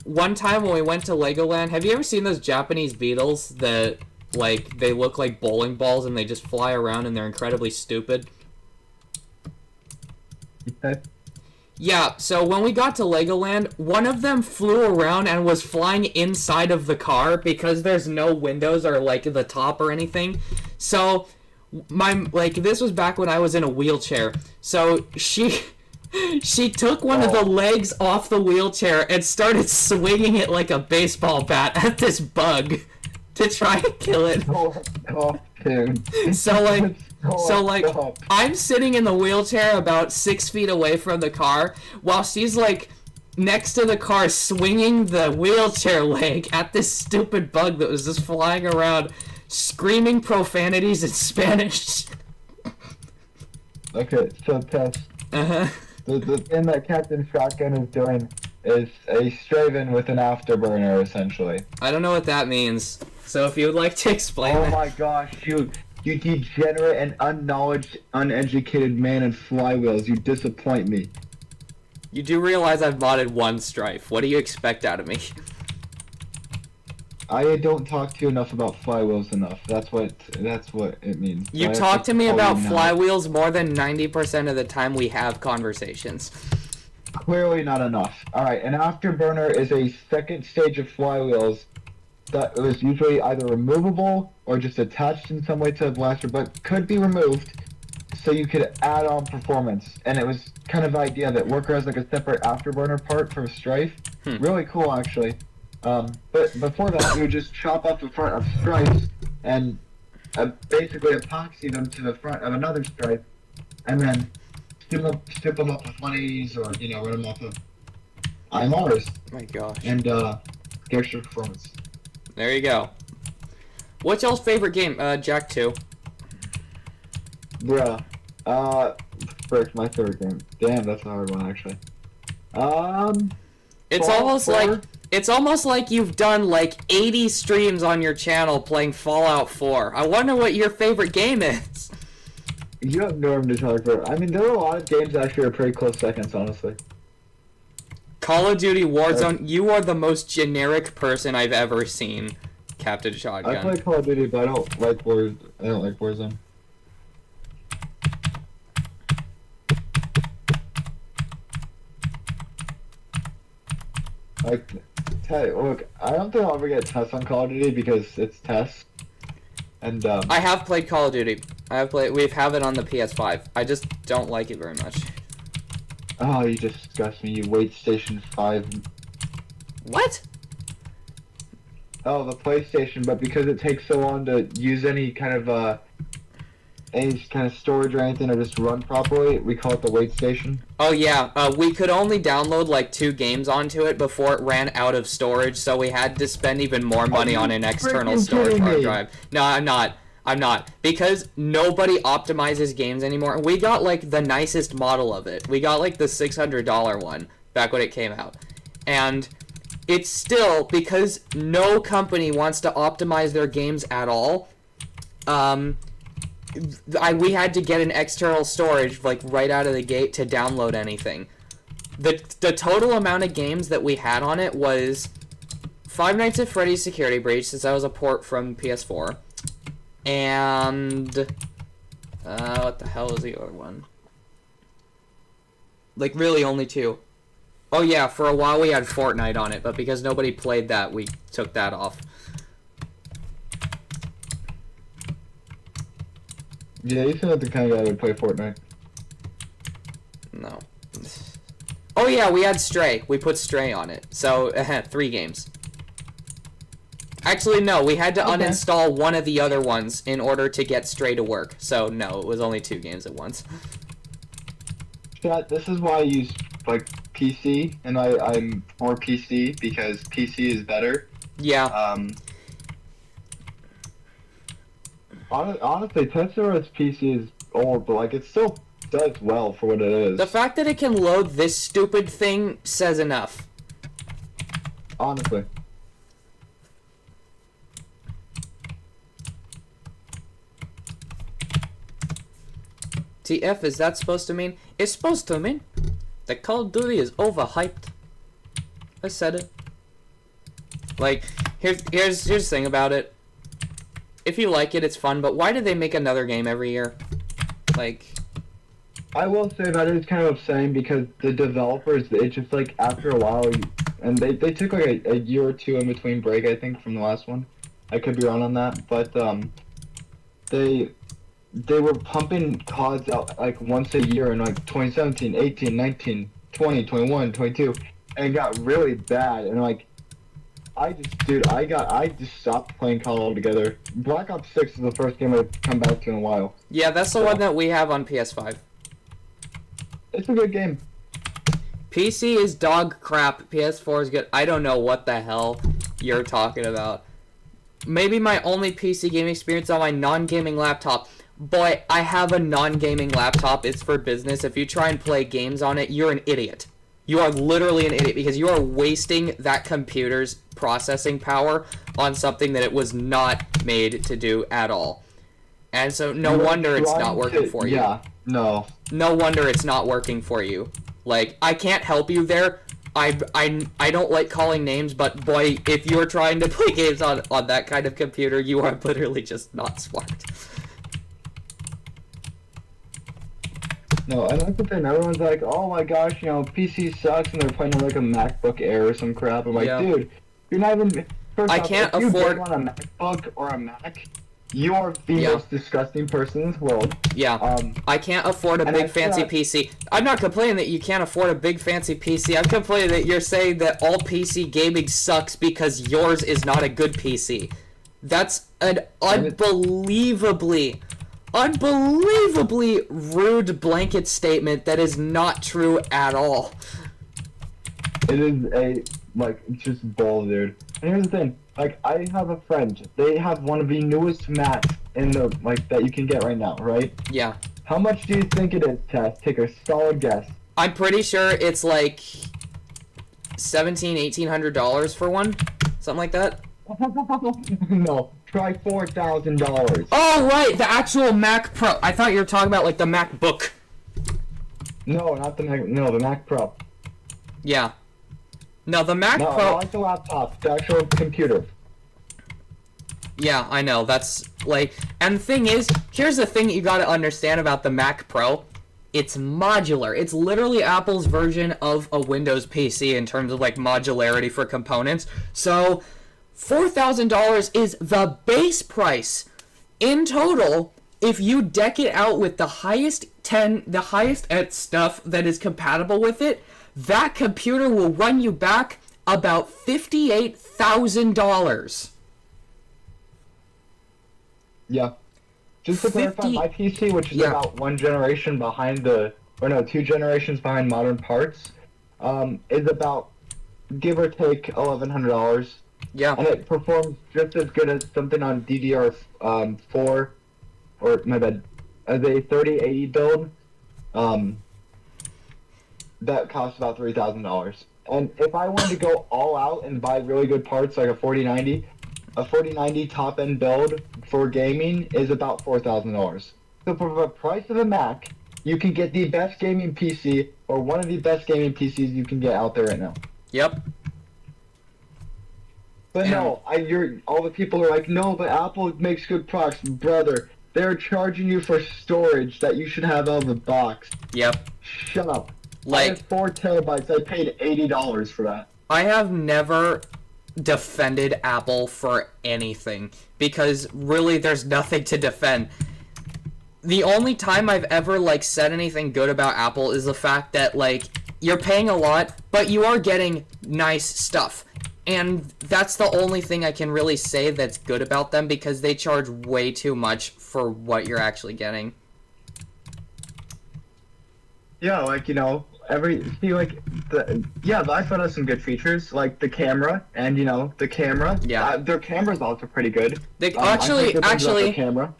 One time when we went to Legoland, have you ever seen those Japanese beetles that, like, they look like bowling balls and they just fly around and they're incredibly stupid? Okay. Yeah, so when we got to Legoland, one of them flew around and was flying inside of the car because there's no windows or, like, the top or anything. So, this was back when I was in a wheelchair. So, she took one of the legs off the wheelchair and started swinging it like a baseball bat at this bug to try and kill it. Oh, dude. So, I'm sitting in the wheelchair about 6 feet away from the car, while she's, like, next to the car swinging the wheelchair leg at this stupid bug that was just flying around, screaming profanities in Spanish. Okay, so Tess. Uh-huh. The thing that Captain Shotgun is doing is a Straven with an afterburner, essentially. I don't know what that means, so if you would like to explain that. Oh my gosh, you degenerate and uneducated man in flywheels, you disappoint me. You do realize I've modded one Strife. What do you expect out of me? I don't talk to you enough about flywheels enough. That's what it means. You talk to me about flywheels more than 90% of the time we have conversations. Clearly not enough. Alright, an afterburner is a second stage of flywheels that was usually either removable or just attached in some way to the blaster, but could be removed so you could add on performance. And it was kind of the idea that Worker has like a separate afterburner part for Strife. Really cool, actually. But before that, you would just chop off the front of Strifes and basically epoxy them to the front of another Strife, and then strip them up with 180s or, run them off of IMRs. Oh my gosh. And get extra performance. There you go. What's y'all's favorite game? Jack 2. Bruh. Frick, my favorite game. Damn, that's a hard one, actually. It's almost like you've done like 80 streams on your channel playing Fallout 4. I wonder what your favorite game is. You have Norm to talk about. I mean, there are a lot of games that actually are pretty close seconds, honestly. Call of Duty Warzone, you are the most generic person I've ever seen, Captain Shotgun. I play Call of Duty, but I don't like Warzone. Look, I don't think I'll ever get tests on Call of Duty because it's tests. And I have played Call of Duty. We have it on the PS5. I just don't like it very much. Oh, you disgust me, you wait Station 5. What? Oh, the PlayStation, but because it takes so long to use any kind of storage or anything or just run properly, we call it the wait station. Oh yeah, we could only download like 2 games onto it before it ran out of storage, so we had to spend even more money on an external storage hard drive. No, I'm not. Because nobody optimizes games anymore. We got like the nicest model of it. We got like the $600 one back when it came out. And it's still, because no company wants to optimize their games at all, we had to get an external storage like right out of the gate to download anything. The total amount of games that we had on it was Five Nights at Freddy's Security Breach, since that was a port from PS4, and what the hell is the other one? Like really only 2. Oh yeah, for a while we had Fortnite on it, but because nobody played that, we took that off. Yeah, you seem like the kind of guy that would play Fortnite. No. Oh yeah, we had Stray. We put Stray on it. So, 3 games. Actually, no, we had to uninstall one of the other ones in order to get Stray to work. So, no, it was only 2 games at once. Chat, this is why I use, like, PC, and I'm for PC, because PC is better. Yeah. Honestly, Tetsuro's PC is old, but, like, it still does well for what it is. The fact that it can load this stupid thing says enough. Honestly. TF, is that supposed to mean? It's supposed to mean that Call of Duty is overhyped. I said it. Like, here's the thing about it. If you like it, it's fun, but why do they make another game every year? Like... I will say that is kind of upsetting because the developers, it's just like after a while, and they took like a year or 2 in between break, I think, from the last one. I could be wrong on that, but they were pumping CODs out like once a year in like 2017, 18, 19, 20, 21, 22, and it got really bad. And like, I just stopped playing COD altogether. Black Ops 6 is the first game I've come back to in a while. Yeah, that's the one that we have on PS5. It's a good game. PC is dog crap. PS4 is good. I don't know what the hell you're talking about. Maybe my only PC gaming experience on my non-gaming laptop. Boy, I have a non-gaming laptop. It's for business. If you try and play games on it, you're an idiot. You are literally an idiot because you are wasting that computer's processing power on something that it was not made to do at all. And so no wonder it's not working for you. Yeah, no. No wonder it's not working for you. Like, I can't help you there. I don't like calling names, but boy, if you're trying to play games on that kind of computer, you are literally just not smart. No, and that's the thing. Everyone's like, oh my gosh, you know, PC sucks, and they're playing on like a MacBook Air or some crap. I'm like, dude, you're not even... First I off, can't if afford... you on a MacBook or a Mac, you are the most disgusting person in this world. Yeah, I can't afford a big fancy PC. I'm not complaining that you can't afford a big fancy PC. I'm complaining that you're saying that all PC gaming sucks because yours is not a good PC. That's an unbelievably rude blanket statement that is not true at all. It is it's just bull, dude. And here's the thing. Like, I have a friend. They have one of the newest Macs in the, that you can get right now, right? Yeah. How much do you think it is, Tess? Take a solid guess. I'm pretty sure it's like $1,700-$1,800 for one. Something like that. No. Try $4,000. Oh, right! The actual Mac Pro. I thought you were talking about, like, the MacBook. No, not the Mac. No, the Mac Pro. Yeah. No, the Mac Pro... No, like the laptop. The actual computer. Yeah, I know. That's, like... And the thing is, here's the thing you gotta understand about the Mac Pro. It's modular. It's literally Apple's version of a Windows PC in terms of, like, modularity for components. So, $4,000 is the base price. In total, if you deck it out with the highest end stuff that is compatible with it, that computer will run you back about $58,000. Yeah. Just to clarify, my PC, which is about 2 generations behind modern parts, is about, give or take, $1,100. Yeah. And it performs just as good as something on DDR4, or, my bad, as a 3080 build, that costs about $3,000. And if I wanted to go all out and buy really good parts, like a 4090 top-end build for gaming is about $4,000. So for the price of a Mac, you can get the best gaming PC, or one of the best gaming PCs you can get out there right now. Yep. But no, all the people are like, no, but Apple makes good products. Brother, they're charging you for storage that you should have out of the box. Yep. Shut up. Like, I have 4 terabytes. I paid $80 for that. I have never defended Apple for anything because really there's nothing to defend. the only time I've ever, like, said anything good about Apple is the fact that, like, you're paying a lot, but you are getting nice stuff. And that's the only thing I can really say that's good about them, because they charge way too much for what you're actually getting. Yeah, like, you know, the iPhone has some good features, like the camera, and, you know, the camera. Yeah. Their camera's also pretty good. Actually, camera.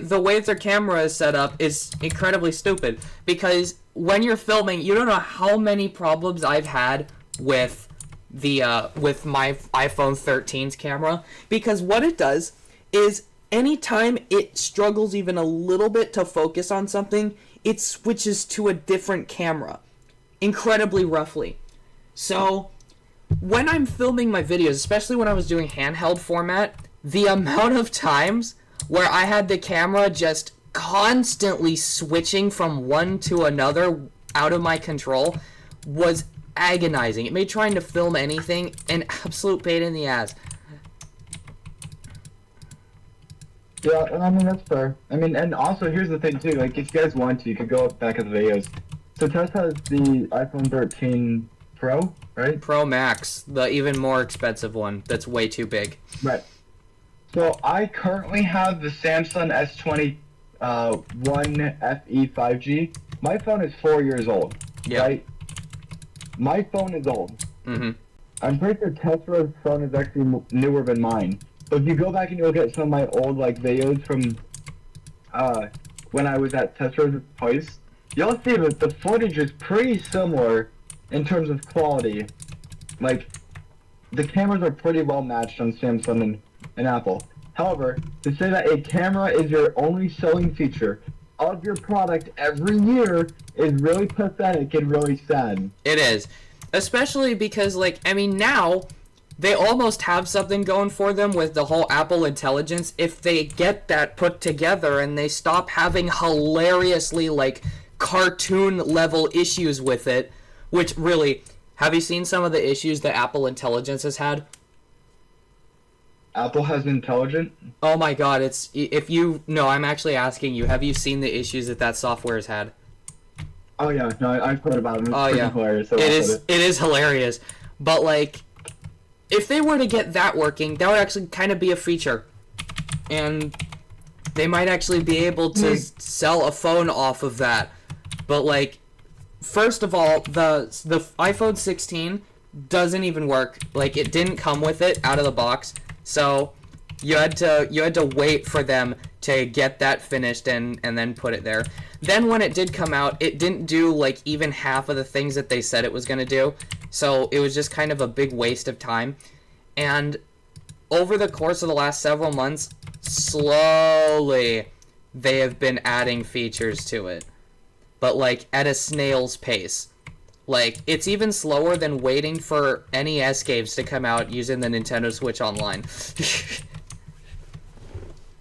the way their camera is set up is incredibly stupid, because when you're filming, you don't know how many problems I've had with with my iPhone 13's camera, because what it does is anytime it struggles even a little bit to focus on something, it switches to a different camera incredibly roughly. So when I'm filming my videos, especially when I was doing handheld format, the amount of times where I had the camera just constantly switching from one to another out of my control was agonizing. It made trying to film anything an absolute pain in the ass. Yeah, and I mean, that's fair. I mean, and also, here's the thing, too. Like, if you guys want to, you could go back at the videos. So, Tess has the iPhone 13 Pro, right? Pro Max, the even more expensive one that's way too big. Right. So, I currently have the Samsung S20 One FE 5G. My phone is 4 years old, right? My phone is old. Mm-hmm. I'm pretty sure Tesla's phone is actually newer than mine. So if you go back and you look at some of my old, like, videos from when I was at Tesla's place, you'll see that the footage is pretty similar in terms of quality. Like, the cameras are pretty well matched on Samsung and Apple. However, to say that a camera is your only selling feature of your product every year is really pathetic and really sad. It is. Especially because, like, I mean, now they almost have something going for them with the whole Apple Intelligence. If they get that put together and they stop having hilariously, like, cartoon level issues with it, which really, have you seen some of the issues that Apple Intelligence has had? Apple has Intelligent? Oh my god, I'm actually asking you, have you seen the issues that software has had? Oh yeah, no, I've heard about it. It's hilarious. So it is hilarious. But, like, if they were to get that working, that would actually kind of be a feature. And they might actually be able to sell a phone off of that. But, like, first of all, the iPhone 16 doesn't even work. Like, it didn't come with it out of the box. So you had to wait for them to get that finished and then put it there. Then when it did come out, it didn't do, like, even half of the things that they said it was going to do. So it was just kind of a big waste of time. And over the course of the last several months, slowly they have been adding features to it. But, like, at a snail's pace. Like, it's even slower than waiting for NES games to come out using the Nintendo Switch Online.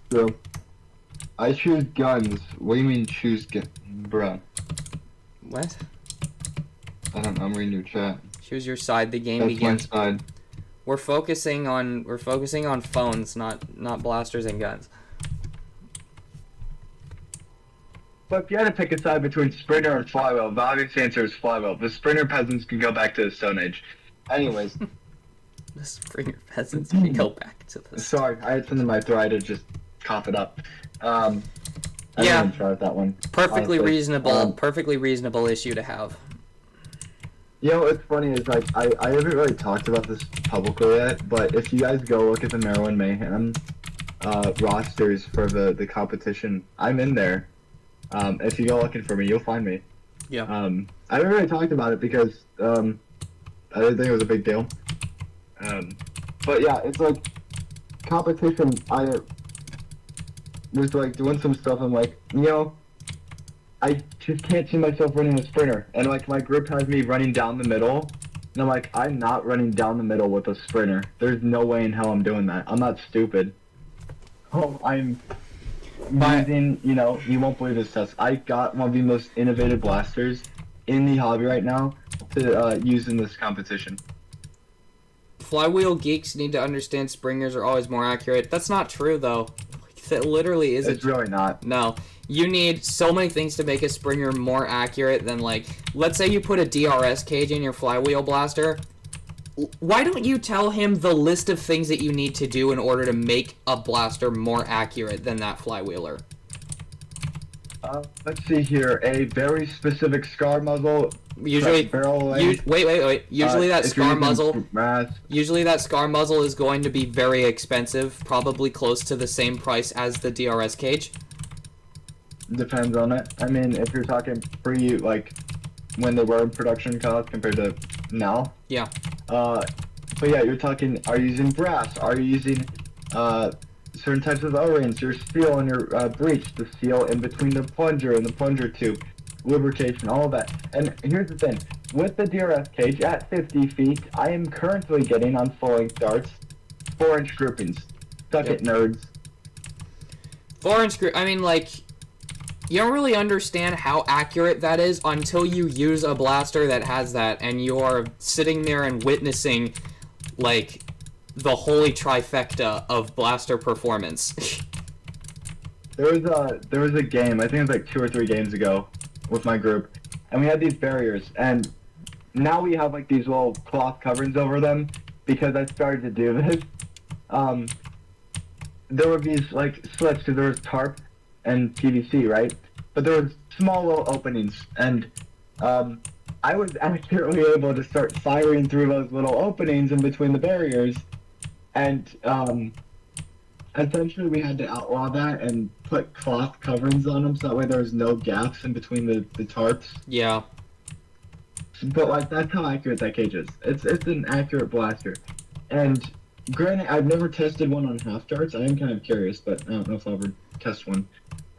Bro, I choose guns. What do you mean choose guns? Bro. What? I don't know, I'm reading your chat. Choose your side, the game That's begins. my side. We're focusing on phones, not blasters and guns. But if you had to pick a side between Sprinter and Flywheel, the obvious answer is Flywheel. The Sprinter peasants can go back to the Stone Age. Anyways. The Springer peasants can go back to the... Sorry, I had something in my throat. I had to just cough it up. I didn't even try that one. Perfectly honestly. Perfectly reasonable issue to have. You know what's funny is, like, I haven't really talked about this publicly yet, but if you guys go look at the Maryland Mayhem rosters for the competition, I'm in there. If you go looking for me, you'll find me. Yeah. I haven't really talked about it because I didn't think it was a big deal. But yeah, it's like competition. I was like doing some stuff. I'm like, you know, I just can't see myself running a sprinter. And like my group has me running down the middle, and I'm like, I'm not running down the middle with a sprinter. There's no way in hell I'm doing that. I'm not stupid. Oh, I'm using, you know, you won't believe this test. I got one of the most innovative blasters in the hobby right now to use in this competition. Flywheel geeks need to understand springers are always more accurate. That's not true, though. That literally is. It's really not. No. You need so many things to make a Springer more accurate than, like, let's say you put a DRS cage in your flywheel blaster. Why don't you tell him the list of things that you need to do in order to make a blaster more accurate than that flywheeler? Let's see here. A very specific scar muzzle. Usually, barrel length. wait. Usually that scar muzzle. Mass. Usually that scar muzzle is going to be very expensive, probably close to the same price as the DRS cage. Depends on it. I mean, if you're talking pre, like, when they were in production cost compared to now. Yeah. But yeah, you're talking, are you using brass? Are you using, certain types of O-rings, your steel and your, breech, the steel in between the plunger and the plunger tube, lubrication, all of that. And here's the thing, with the DRS cage at 50 feet, I am currently getting on full-length darts 4-inch groupings. Suck it, nerds. 4-inch group, I mean, like, you don't really understand how accurate that is until you use a blaster that has that, and you're sitting there and witnessing, like, the holy trifecta of blaster performance. There was a game, I think it was like 2 or 3 games ago, with my group, and we had these barriers, and now we have like these little cloth coverings over them, because I started to do this. There were these like slits, because there was tarp and PVC, right? But there were small little openings, and I was accurately able to start firing through those little openings in between the barriers, and essentially we had to outlaw that and put cloth coverings on them so that way there was no gaps in between the tarps. Yeah. But like that's how accurate that cage is. It's an accurate blaster. And granted, I've never tested one on half darts. I am kind of curious, but I don't know if I'll ever test one.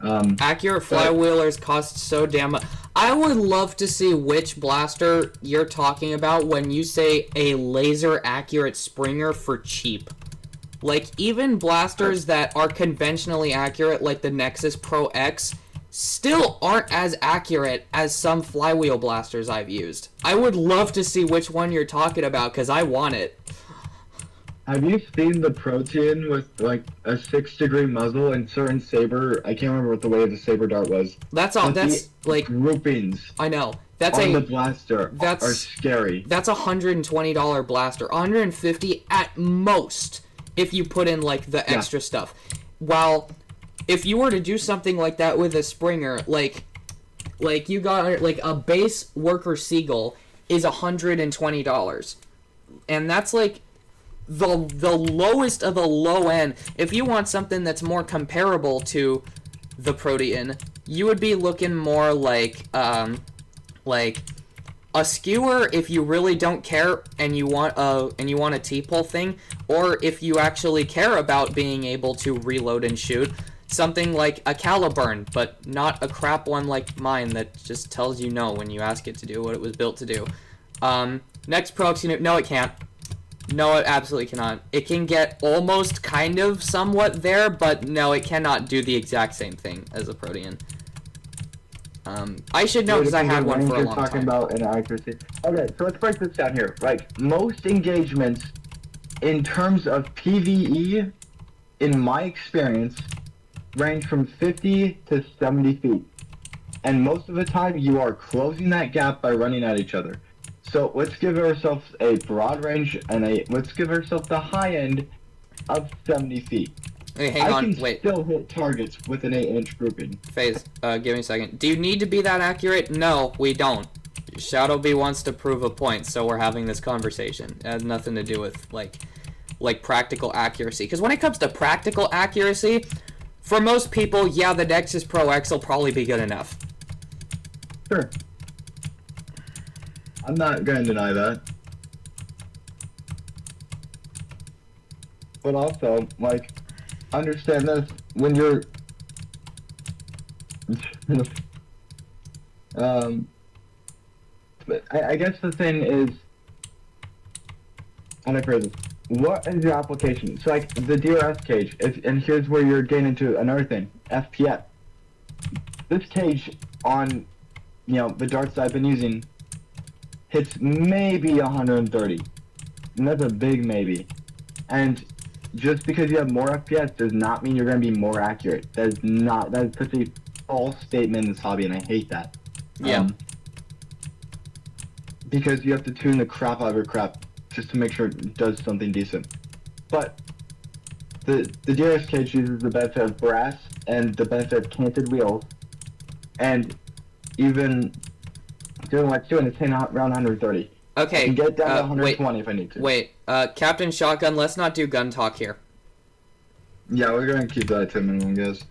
Accurate flywheelers cost so damn much. I would love to see which blaster you're talking about when you say a laser accurate Springer for cheap. Like, even blasters that are conventionally accurate, like the Nexus Pro X, still aren't as accurate as some flywheel blasters I've used. I would love to see which one you're talking about, because I want it. Have you seen the Protean with, like, a 6-degree muzzle and certain saber? I can't remember what the way of the saber dart was. That's all. That's, like... groupings. I know. That's on the blaster are scary. That's a $120 blaster. $150 at most if you put in, like, the extra stuff. While, if you were to do something like that with a Springer, like you got, like, a base worker Seagull is $120. And that's, like... the lowest of the low end. If you want something that's more comparable to the Protean, you would be looking more like a skewer if you really don't care and you want a T-pull thing, or if you actually care about being able to reload and shoot, something like a Caliburn, but not a crap one like mine that just tells you no when you ask it to do what it was built to do. Next prox unit, no it can't. No, it absolutely cannot. It can get almost kind of somewhat there, but no, it cannot do the exact same thing as a Protean. I should know because I had one for a long time. Talking about inaccuracy. Okay, so let's break this down here. Like, most engagements in terms of PvE, in my experience, range from 50 to 70 feet. And most of the time, you are closing that gap by running at each other. So let's give ourselves a broad range and let's give ourselves the high end of 70 feet. Hey, hang on, wait. I can still hit targets with an 8-inch grouping. FaZe, give me a second. Do you need to be that accurate? No, we don't. Shadowbee wants to prove a point, so we're having this conversation. It has nothing to do with, like practical accuracy. Because when it comes to practical accuracy, for most people, yeah, the Nexus Pro X will probably be good enough. Sure. I'm not going to deny that. But also, like, understand this, when you're... but I guess the thing is... How do I phrase this? What is your application? So, like, the DRS cage, and here's where you're getting into another thing, FPS. This cage on, you know, the darts that I've been using, hits maybe 130, and that's a big maybe. And just because you have more FPS does not mean you're going to be more accurate. That is such a false statement in this hobby, and I hate that. Yeah. Because you have to tune the crap out of your crap just to make sure it does something decent. But the DRS cage uses the benefit of brass and the benefit of canted wheels, and even doing what it's doing, it's hitting around 130. Okay. I can get down to 120 if I need to. Wait, Captain Shotgun, let's not do gun talk here. Yeah, we're gonna keep that to a minimum, guys.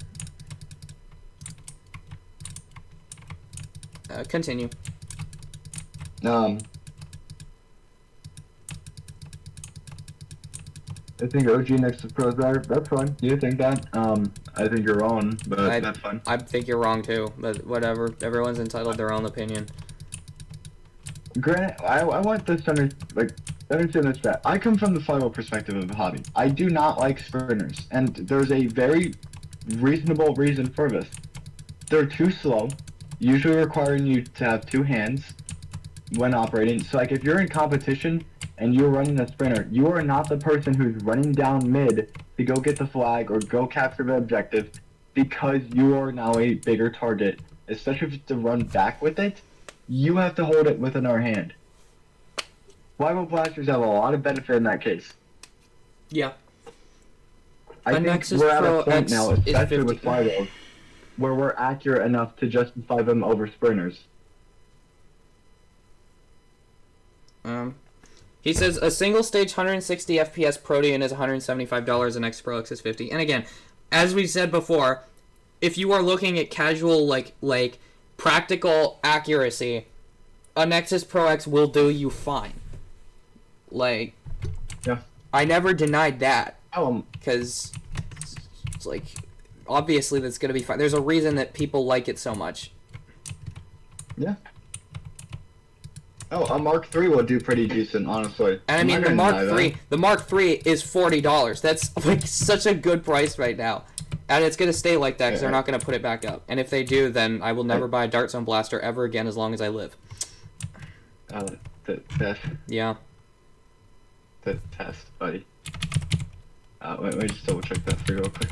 Continue. I think OG next to Pro's better. That's fine. You think that? I think you're wrong, but that's fine. I think you're wrong too, but whatever. Everyone's entitled to their own opinion. Granted, I want this to understand this that I come from the flywheel perspective of the hobby. I do not like sprinters, and there's a very reasonable reason for this. They're too slow, usually requiring you to have two hands when operating. So like if you're in competition and you're running a sprinter, you are not the person who's running down mid to go get the flag or go capture the objective, because you are now a bigger target, especially if it's to run back with it. You have to hold it with another hand. Flywheel blasters have a lot of benefit in that case. Yeah. I think we're at a point now, especially with flywheels, where we're accurate enough to justify them over sprinters. He says a single stage 160 FPS Protean is $175 and X Pro X is $50. And again, as we said before, if you are looking at casual like practical accuracy, a Nexus Pro X will do you fine. Like, yeah, I never denied that. Because it's like, obviously that's gonna be fine. There's a reason that people like it so much. Yeah. Oh, a Mark III will do pretty decent, honestly. And I mean, the Mark III is $40. That's like such a good price right now. And it's going to stay like that because they're not going to put it back up. And if they do, then I will never buy a Dart Zone Blaster ever again as long as I live. The test. Yeah. The test, buddy. Wait, let me just double check that for you real quick.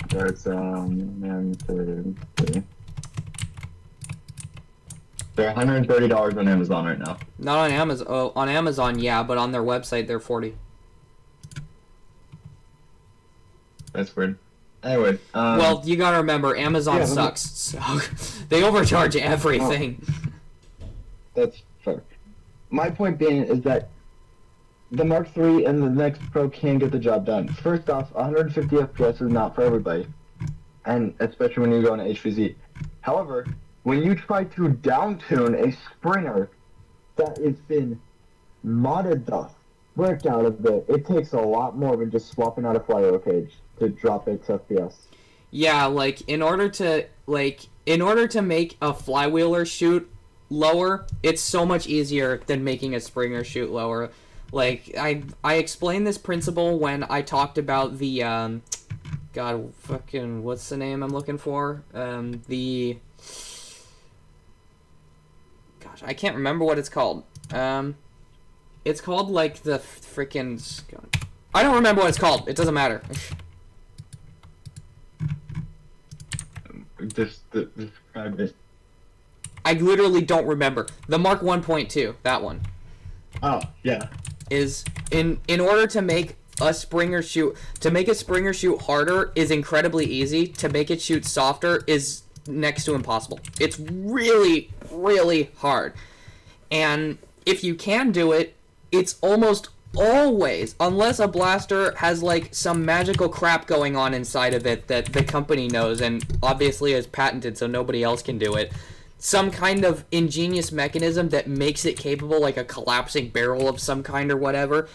Dart Zone, they're $130 on Amazon right now. Not on Amazon. Oh, on Amazon, yeah, but on their website, they're $40. That's weird. Anyway, well, you gotta remember, Amazon sucks, so they overcharge everything. That's fair. My point being is that the Mark III and the Next Pro can get the job done. First off, 150 FPS is not for everybody, and especially when you go into HVZ. However, when you try to down-tune a sprinter that has been modded the frick out of it takes a lot more than just swapping out a flywheel cage to drop its FPS. Yeah, like, in order to make a flywheeler shoot lower, it's so much easier than making a springer shoot lower. Like, I explained this principle when I talked about the, God, fucking, what's the name I'm looking for? Gosh, I can't remember what it's called. It's called, like, the freaking... I don't remember what it's called. It doesn't matter. Describe it. I literally don't remember. The Mark 1.2, that one. Oh, yeah. Is, in order to make a springer shoot... To make a springer shoot harder is incredibly easy. To make it shoot softer is next to impossible. It's really, really hard. And if you can do it, it's almost always, unless a blaster has like some magical crap going on inside of it that the company knows and obviously is patented so nobody else can do it, some kind of ingenious mechanism that makes it capable, like a collapsing barrel of some kind or whatever,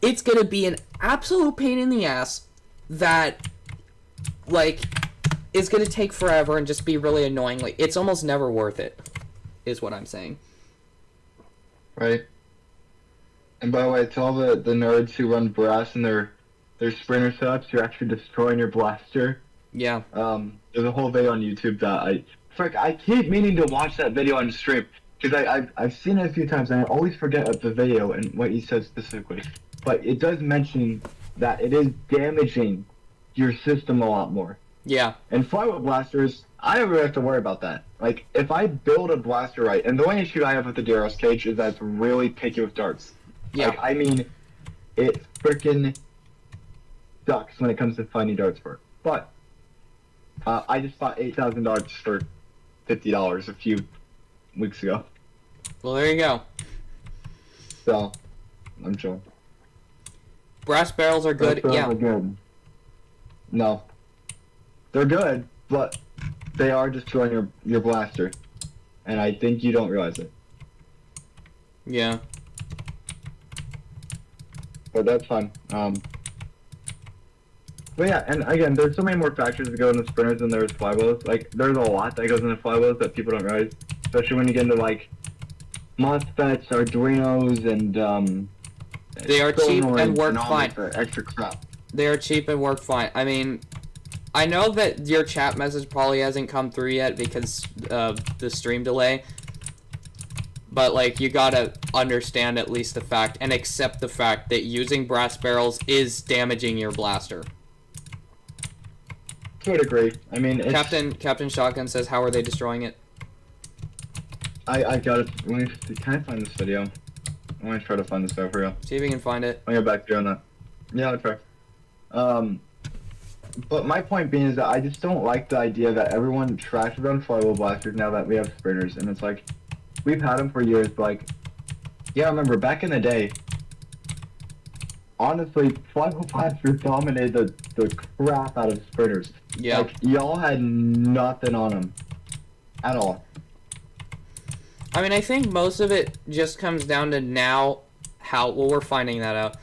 it's gonna be an absolute pain in the ass that, like, is gonna take forever and just be really annoying. Like, it's almost never worth it, is what I'm saying. Right. And by the way, to all the nerds who run brass in their sprinter setups, you're actually destroying your blaster. Yeah. There's a whole video on YouTube that I keep meaning to watch that video on stream, because I've seen it a few times and I always forget the video and what he says specifically. but it does mention that it is damaging your system a lot more. Yeah. And flywheel blasters, I don't really have to worry about that. Like, if I build a blaster right, and the only issue I have with the DRS cage is that it's really picky with darts. Yeah. Like, I mean, it freaking sucks when it comes to finding darts for it. But I just bought 8,000 darts for $50 a few weeks ago. Well, there you go. So, I'm sure. Brass barrels are good. Brass barrels are good. No. They're good, but they are destroying your blaster. And I think you don't realize it. Yeah. But that's fun. But yeah, and again, there's so many more factors that go into sprinters than there's flywheels. Like, there's a lot that goes into flywheels that people don't realize. Especially when you get into, like, MOSFETs, Arduinos, and, they are cheap and work fine. Extra crap. They are cheap and work fine. I mean, I know that your chat message probably hasn't come through yet because of the stream delay. But, like, you gotta understand at least the fact and accept the fact that using brass barrels is damaging your blaster. To a degree. I mean, it's... Captain Shotgun says, how are they destroying it? I got it. Can I find this video? I want to try to find this video for you. See if you can find it. I'll get back to you on that. Yeah, I'll try. But my point being is that I just don't like the idea that everyone trashes on flywheel blasters now that we have sprinters, and it's like, we've had them for years, but like, yeah, I remember back in the day, honestly, flywheel blasters dominated the crap out of sprinters. Yeah. Like, y'all had nothing on them. At all. I mean, I think most of it just comes down to now well, we're finding that out.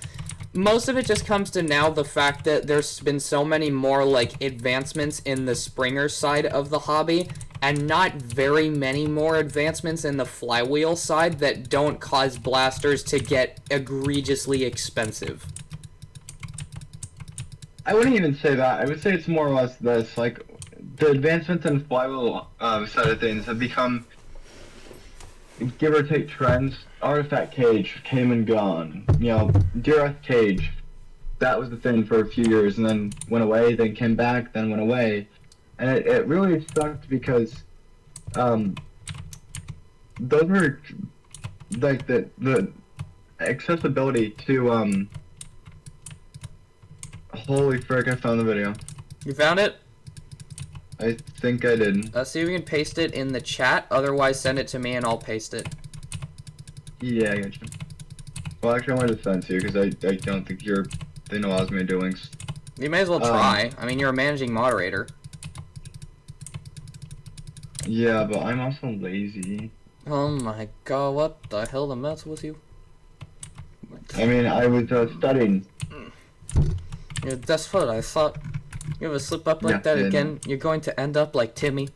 Most of it just comes to now the fact that there's been so many more, like, advancements in the Springer side of the hobby, and not very many more advancements in the flywheel side that don't cause blasters to get egregiously expensive. I wouldn't even say that. I would say it's more or less this, like, the advancements in flywheel side of things have become, give or take, trends. Artifact cage came and gone. You know, DRS cage, that was the thing for a few years, and then went away, then came back, then went away. And it really sucked because those were, like, the accessibility to, holy frick, I found the video. You found it? I think I did. See if we can paste it in the chat, otherwise send it to me and I'll paste it. Yeah, I got you. Well, actually, I wanted to send it to you because I don't think your thing allows me to do links. You may as well try. I mean, you're a managing moderator. Yeah, but I'm also lazy. Oh my god, what the hell the mess with you? I mean, I was studying. Yeah, that's what I thought. You ever slip up like that again, you're going to end up like Timmy.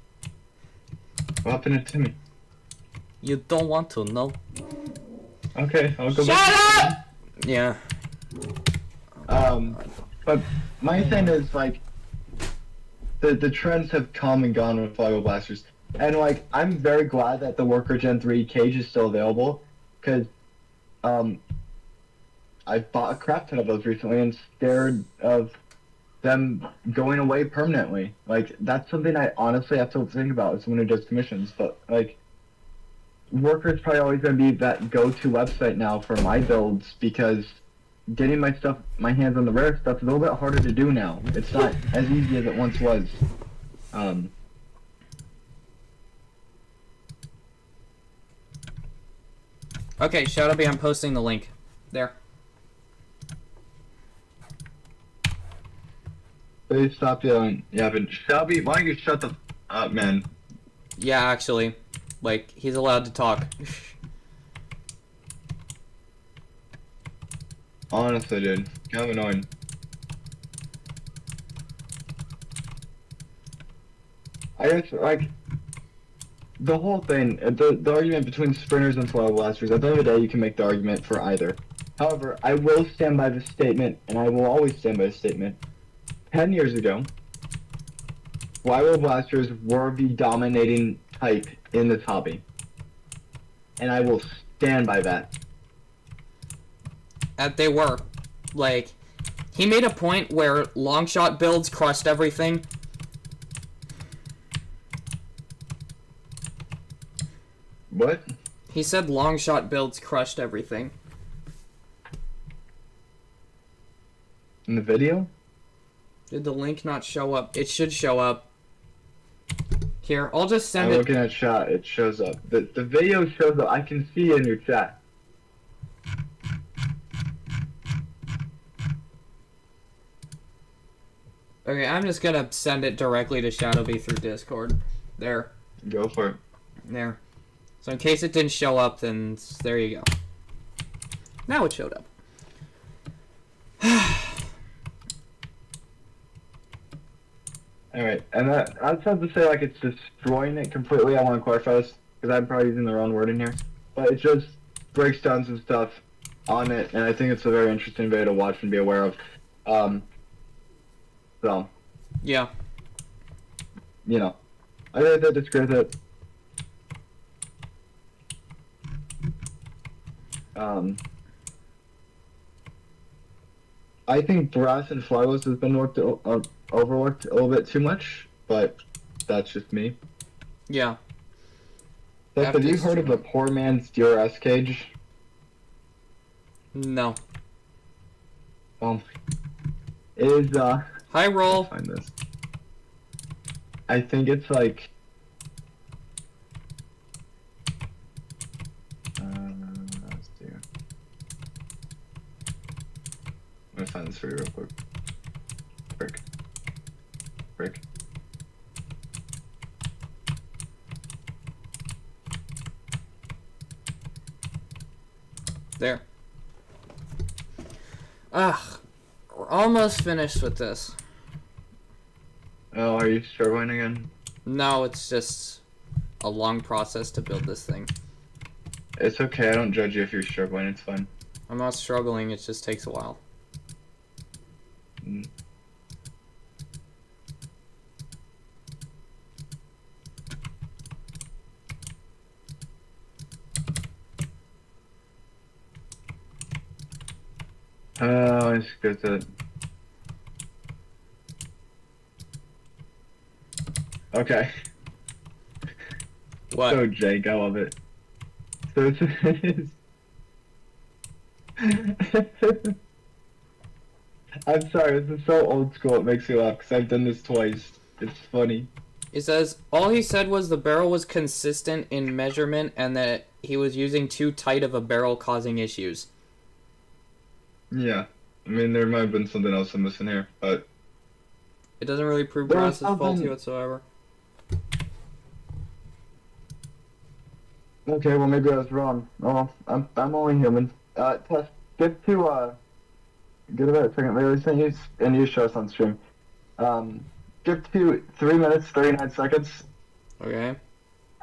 What happened to Timmy? You don't want to know. Okay, I'll go Shut back. up! Yeah. But my thing is, like, the trends have come and gone with flywheel blasters. And, like, I'm very glad that the Worker Gen 3 cage is still available, because, I bought a crap ton of those recently and scared of them going away permanently. Like, that's something I honestly have to think about as someone who does commissions, but, like, Worker's probably always going to be that go-to website now for my builds, because getting my hands on the rare stuff is a little bit harder to do now. It's not as easy as it once was. Okay, Shadowbee, I'm posting the link. There. Please stop yelling. Yeah, but Shadowbee, why don't you shut the up, man? Yeah, actually. Like, he's allowed to talk. Honestly, dude. Kind of annoying. I guess, like, the whole thing, the argument between sprinters and flywheel blasters, at the end of the day, you can make the argument for either. However, I will stand by the statement, and I will always stand by the statement. 10 years ago, flywheel blasters were the dominating type in this hobby. And I will stand by that. They were. like, he made a point where long shot builds crushed everything. What? He said long shot builds crushed everything. In the video? Did the link not show up? It should show up. Here, I'll just send I'm it. looking at chat, it shows up. The video shows up, I can see in your chat. Okay, I'm just gonna send it directly to Shadowbee through Discord. There. Go for it. There. So in case it didn't show up, then there you go. Now it showed up. Alright, and I just have to say, like, it's destroying it completely. I want to clarify this, because I'm probably using the wrong word in here. But it just breaks down some stuff on it, and I think it's a very interesting video to watch and be aware of. So. Yeah. You know. I think that describes it. I think brass and flywheels has been overlooked a little bit too much, but that's just me. Yeah. Seth, have you heard of the poor man's DRS cage? No. It is, High roll. Let's find this. I think it's like... let's see. I'm gonna find this for you real quick. Frick. There. Ugh. We're almost finished with this. Oh, are you struggling again? No, it's just a long process to build this thing. It's okay, I don't judge you if you're struggling, it's fine. I'm not struggling, it just takes a while. Mm. Oh, it's good to... Okay. What? So Jake, I love it. So it's... I'm sorry, this is so old school, it makes me laugh, because I've done this twice. It's funny. It says, all he said was the barrel was consistent in measurement and that he was using too tight of a barrel causing issues. Yeah. I mean, there might have been something else I'm missing here, but... It doesn't really prove There brass is was faulty something- whatsoever. Okay, well maybe I was wrong. Oh, I'm only human. Tess, get to, give it a second, maybe send you, and you show us on stream. Get to 3 minutes, 39 seconds, Okay.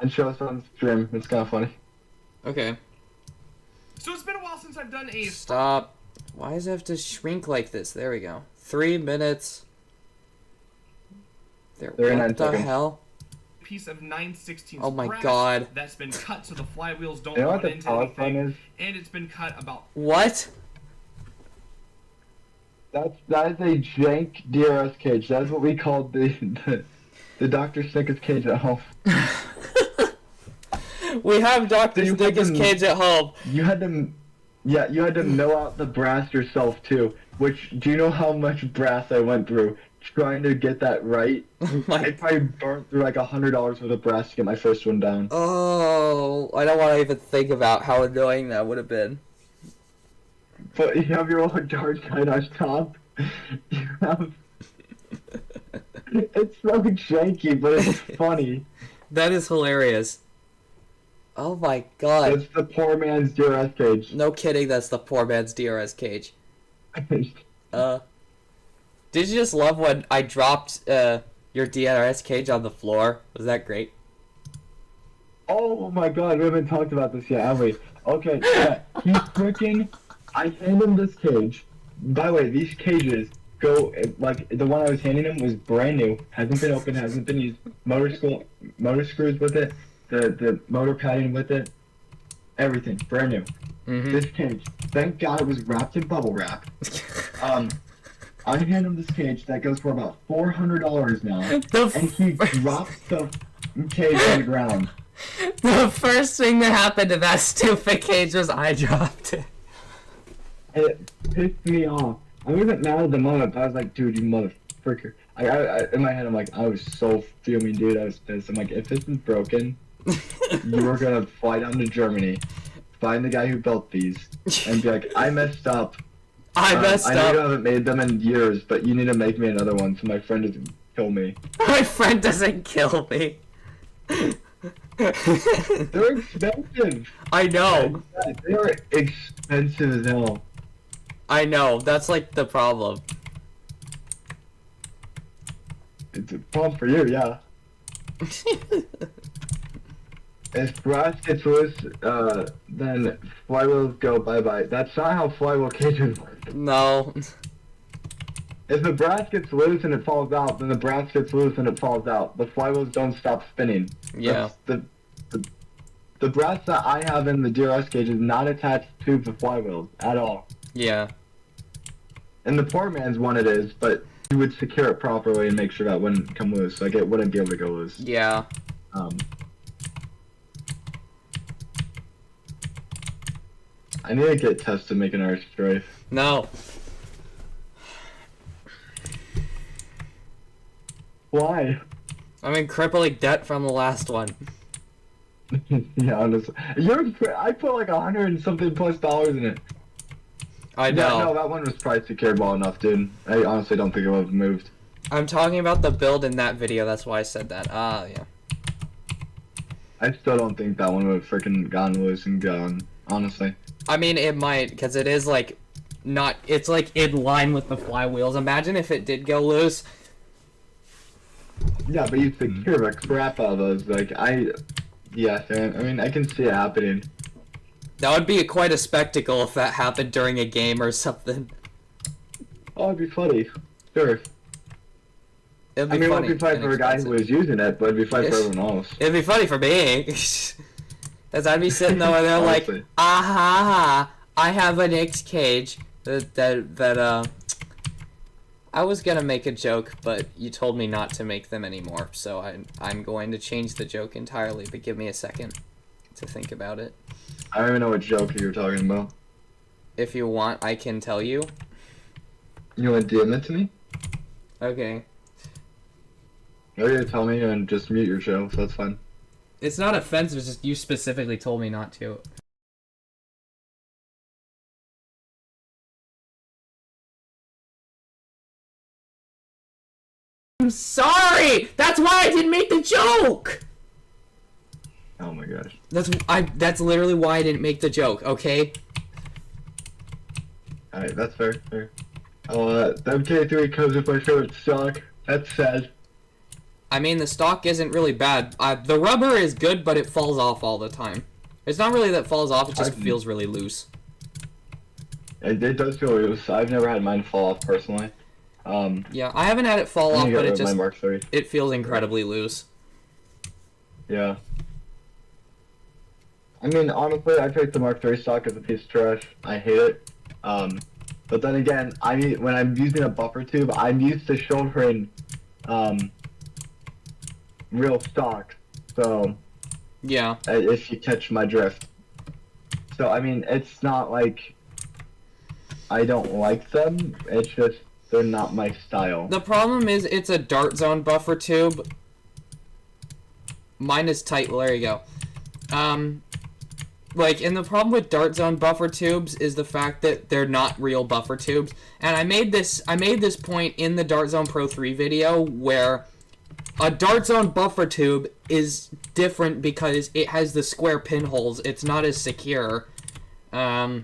and show us on stream. It's kind of funny. Okay. So it's been a while since I've done a Stop. Why does it have to shrink like this? There we go. 3 minutes. There. 39 What the seconds. hell? piece of 9/16 Oh my brass god. that's been cut so the flywheels don't You know what run the into pause button anything, is? and it's been cut about What? That is a jank DRS cage. That's what we called the Dr. Snickers cage at home. We have Dr. So you Snickers fucking- cage at home. You had to mill out the brass yourself too. Which, do you know how much brass I went through trying to get that right? I probably burnt through like $100 worth of brass to get my first one down. Oh, I don't want to even think about how annoying that would have been. But you have your little dark side on top. You have... It's so janky, but it's funny. That is hilarious. Oh my god. It's the poor man's DRS cage. No kidding, that's the poor man's DRS cage. Did you just love when I dropped your DRS cage on the floor? Was that great? Oh my god, we haven't talked about this yet, have we? Okay, yeah, he's freaking... I hand him this cage. By the way, these cages go... Like, the one I was handing him was brand new. Hasn't been opened, hasn't been used. Motor screws with it. The motor padding with it. Everything. Brand new. Mm-hmm. This cage. Thank god it was wrapped in bubble wrap. I hand him this cage that goes for about $400 now, and he drops the cage on the ground. The first thing that happened to that stupid cage was I dropped it. It pissed me off. I wasn't mad at the moment, but I was like, dude, you motherfucker. I in my head, I'm like, I was so fuming, dude. I was pissed. I'm like, if this is broken, you are gonna fly down to Germany, find the guy who built these, and be like, I messed up. I messed I know up. you haven't made them in years, but you need to make me another one so my friend doesn't kill me. My friend doesn't kill me. They're expensive. I know. They're expensive as hell. I know. That's like the problem. It's a problem for you, yeah. If brass gets loose, then flywheels go bye-bye. That's not how flywheel cages work. No. If the brass gets loose and it falls out, then the brass gets loose and it falls out. The flywheels don't stop spinning. Yeah. The brass that I have in the DRS cage is not attached to the flywheels at all. Yeah. And the poor man's one it is, but you would secure it properly and make sure that wouldn't come loose. Like, it wouldn't be able to go loose. Yeah. I need to get tested making our strafe. No. Why? I'm in crippling debt from the last one. Yeah, honestly. I put like $100 and something plus in it. I know. Yeah, no, that one was probably secureable enough, dude. I honestly don't think it would have moved. I'm talking about the build in that video, that's why I said that. Ah, yeah. I still don't think that one would have freaking gone loose and gone, honestly. I mean, it might, because it is like, not, it's like in line with the flywheels. Imagine if it did go loose. Yeah, but you secure the crap out of those. Like, yeah, man. I mean, I can see it happening. That would be quite a spectacle if that happened during a game or something. Oh, it'd be funny. Sure. It'd be I mean, it funny. won't be funny for a guy who was using it, but it'd be funny for everyone else. It'd be funny for me. Because I'd be sitting over there like, ah ha ha, I have an X cage that I was gonna make a joke, but you told me not to make them anymore, so I'm going to change the joke entirely, but give me a second to think about it. I don't even know what joke you were talking about. If you want, I can tell you. You want to DM it to me? Okay. Or you tell me and just mute your show, so that's fine. It's not offensive, it's just you specifically told me not to. I'm sorry! That's why I didn't make the joke! Oh my gosh. That's literally why I didn't make the joke, okay? Alright, that's fair. The MK3 comes with my favorite stock. That's sad. I mean, the stock isn't really bad. The rubber is good, but it falls off all the time. It's not really that it falls off, it just feels really loose. It does feel loose. I've never had mine fall off personally. Yeah, I haven't had it fall off, but it feels incredibly loose. Yeah. I mean, honestly, I picked the Mark III stock as a piece of trash. I hate it. But then again, when I'm using a buffer tube, I'm used to shouldering, real stock. So, yeah. If you catch my drift. So, I mean, it's not like I don't like them. It's just they're not my style. The problem is it's a dart zone buffer tube. Mine is tight. Well, there you go. And the problem with dart zone buffer tubes is the fact that they're not real buffer tubes. And I made this point in the Dart Zone Pro 3 video where a dart zone buffer tube is different because it has the square pinholes. It's not as secure. Yeah.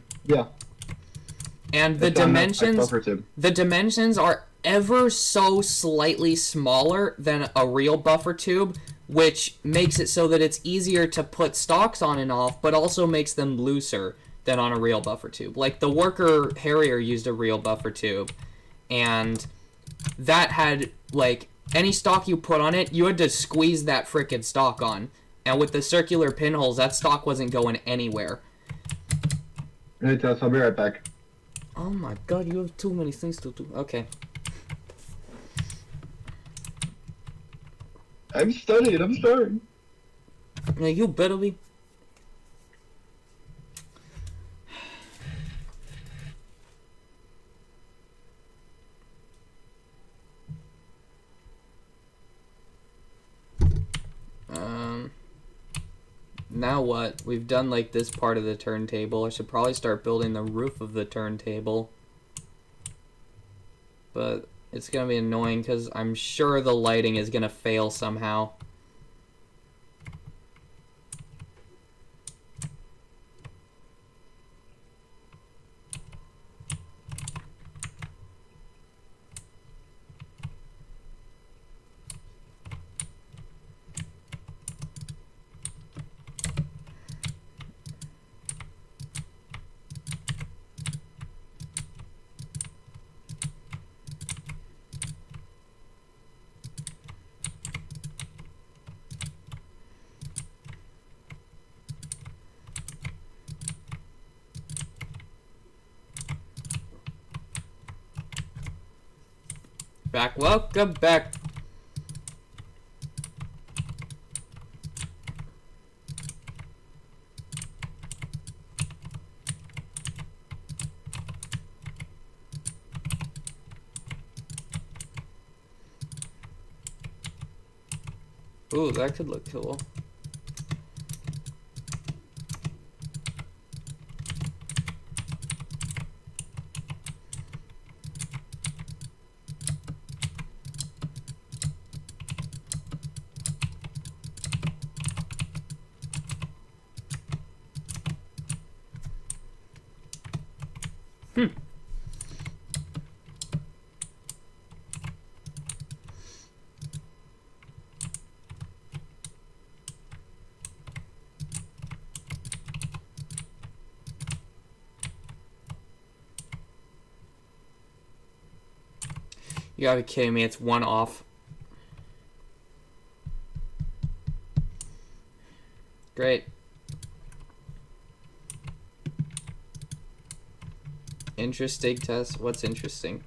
And the dimensions are ever so slightly smaller than a real buffer tube, which makes it so that it's easier to put stocks on and off, but also makes them looser than on a real buffer tube. Like, the Worker Harrier used a real buffer tube, and that had, like, any stock you put on it, you had to squeeze that frickin' stock on. And with the circular pinholes, that stock wasn't going anywhere. Hey, Tess, I'll be right back. Oh my god, you have too many things to do. Okay. I'm studying, I'm sorry. Yeah, you better be. Now what? We've done like this part of the turntable. I should probably start building the roof of the turntable. But it's gonna be annoying because I'm sure the lighting is gonna fail somehow. Back, welcome back. Ooh, that could look cool. You gotta be kidding me, it's one off. Great. Interesting test. What's interesting?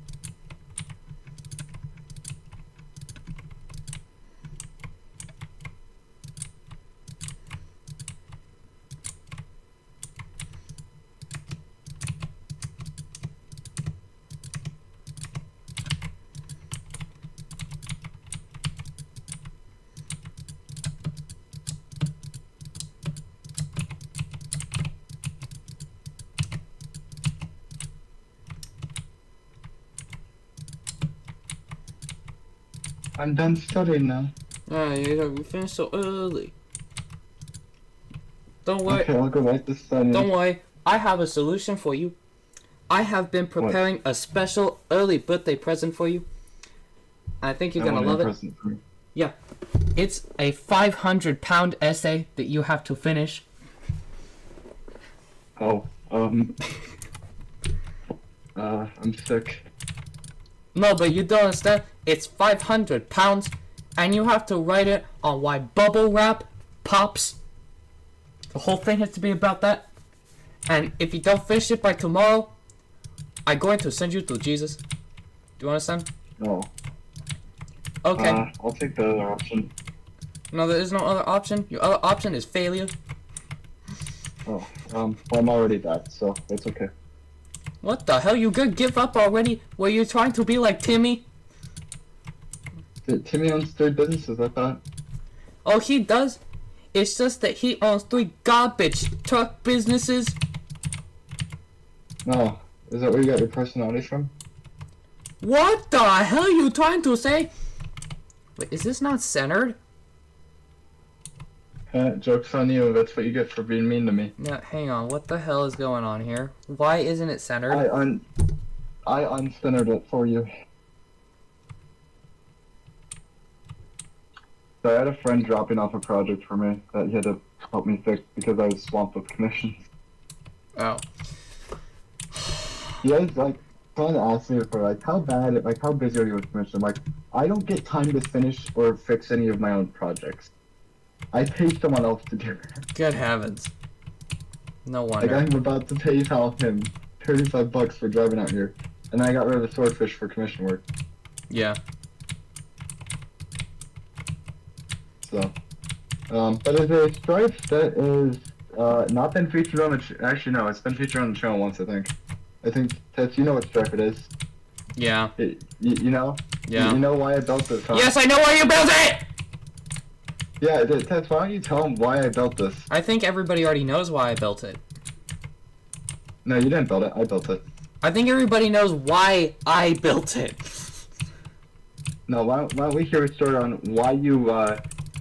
I'm done studying now. You finished so early. Don't worry. Okay, I'll go right to study. Don't worry. I have a solution for you. I have been preparing a special early birthday present for you. I think you're gonna love it. Yeah. It's a 500-pound essay that you have to finish. Oh, I'm sick. No, but you don't understand. It's 500 pounds, and you have to write it on why bubble wrap pops. The whole thing has to be about that. And if you don't finish it by tomorrow, I'm going to send you to Jesus. Do you understand? No. Okay. I'll take the other option. No, there is no other option. Your other option is failure. Oh, well, I'm already dead, so it's okay. What the hell? You gonna give up already? Were you trying to be like Timmy? Timmy owns 3 businesses, I thought. Oh, he does? It's just that he owns 3 garbage truck businesses. No. Is that where you got your personality from? What the hell are you trying to say? Wait, is this not centered? Joke's on you. That's what you get for being mean to me. No, hang on. What the hell is going on here? Why isn't it centered? I uncentered it for you. So I had a friend dropping off a project for me that he had to help me fix because I was swamped with commissions. Oh. He was like trying to ask me for how busy are you with commission? I'm like, I don't get time to finish or fix any of my own projects. I pay someone else to do it. Good heavens. No wonder. Like I'm about to PayPal him $35 for driving out here, and I got rid of the swordfish for commission work. Yeah. So, but it's a stripe that is not been featured on the. Actually, no, it's been featured on the channel once. I think Tess, you know what stripe it is. Yeah. You know. Yeah. You know why I built this, huh? Yes, I know why you built it! Yeah, Tess, why don't you tell them why I built this? I think everybody already knows why I built it. No, you didn't build it. I built it. I think everybody knows why I built it. No, why don't we hear a story on why you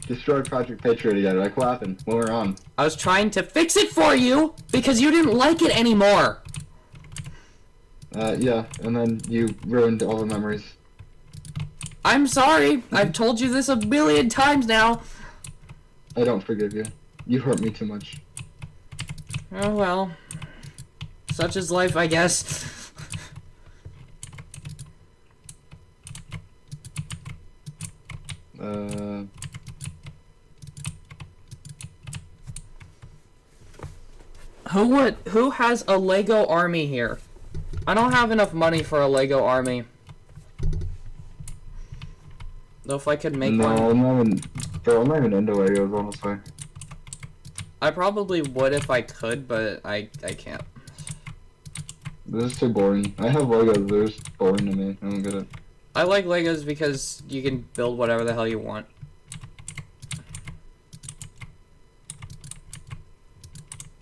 destroyed Project Patriot again? Like, what happened when we were on? I was trying to fix it for you because you didn't like it anymore. Yeah, and then you ruined all the memories. I'm sorry. I've told you this a billion times now. I don't forgive you. You hurt me too much. Oh well. Such is life, I guess. Who has a Lego army here? I don't have enough money for a Lego army. Though if I could make one... No, I'm not even into Legos, honestly. I probably would if I could, but I can't. This is too boring. I have Legos, they're just boring to me. I don't get it. I like Legos because you can build whatever the hell you want.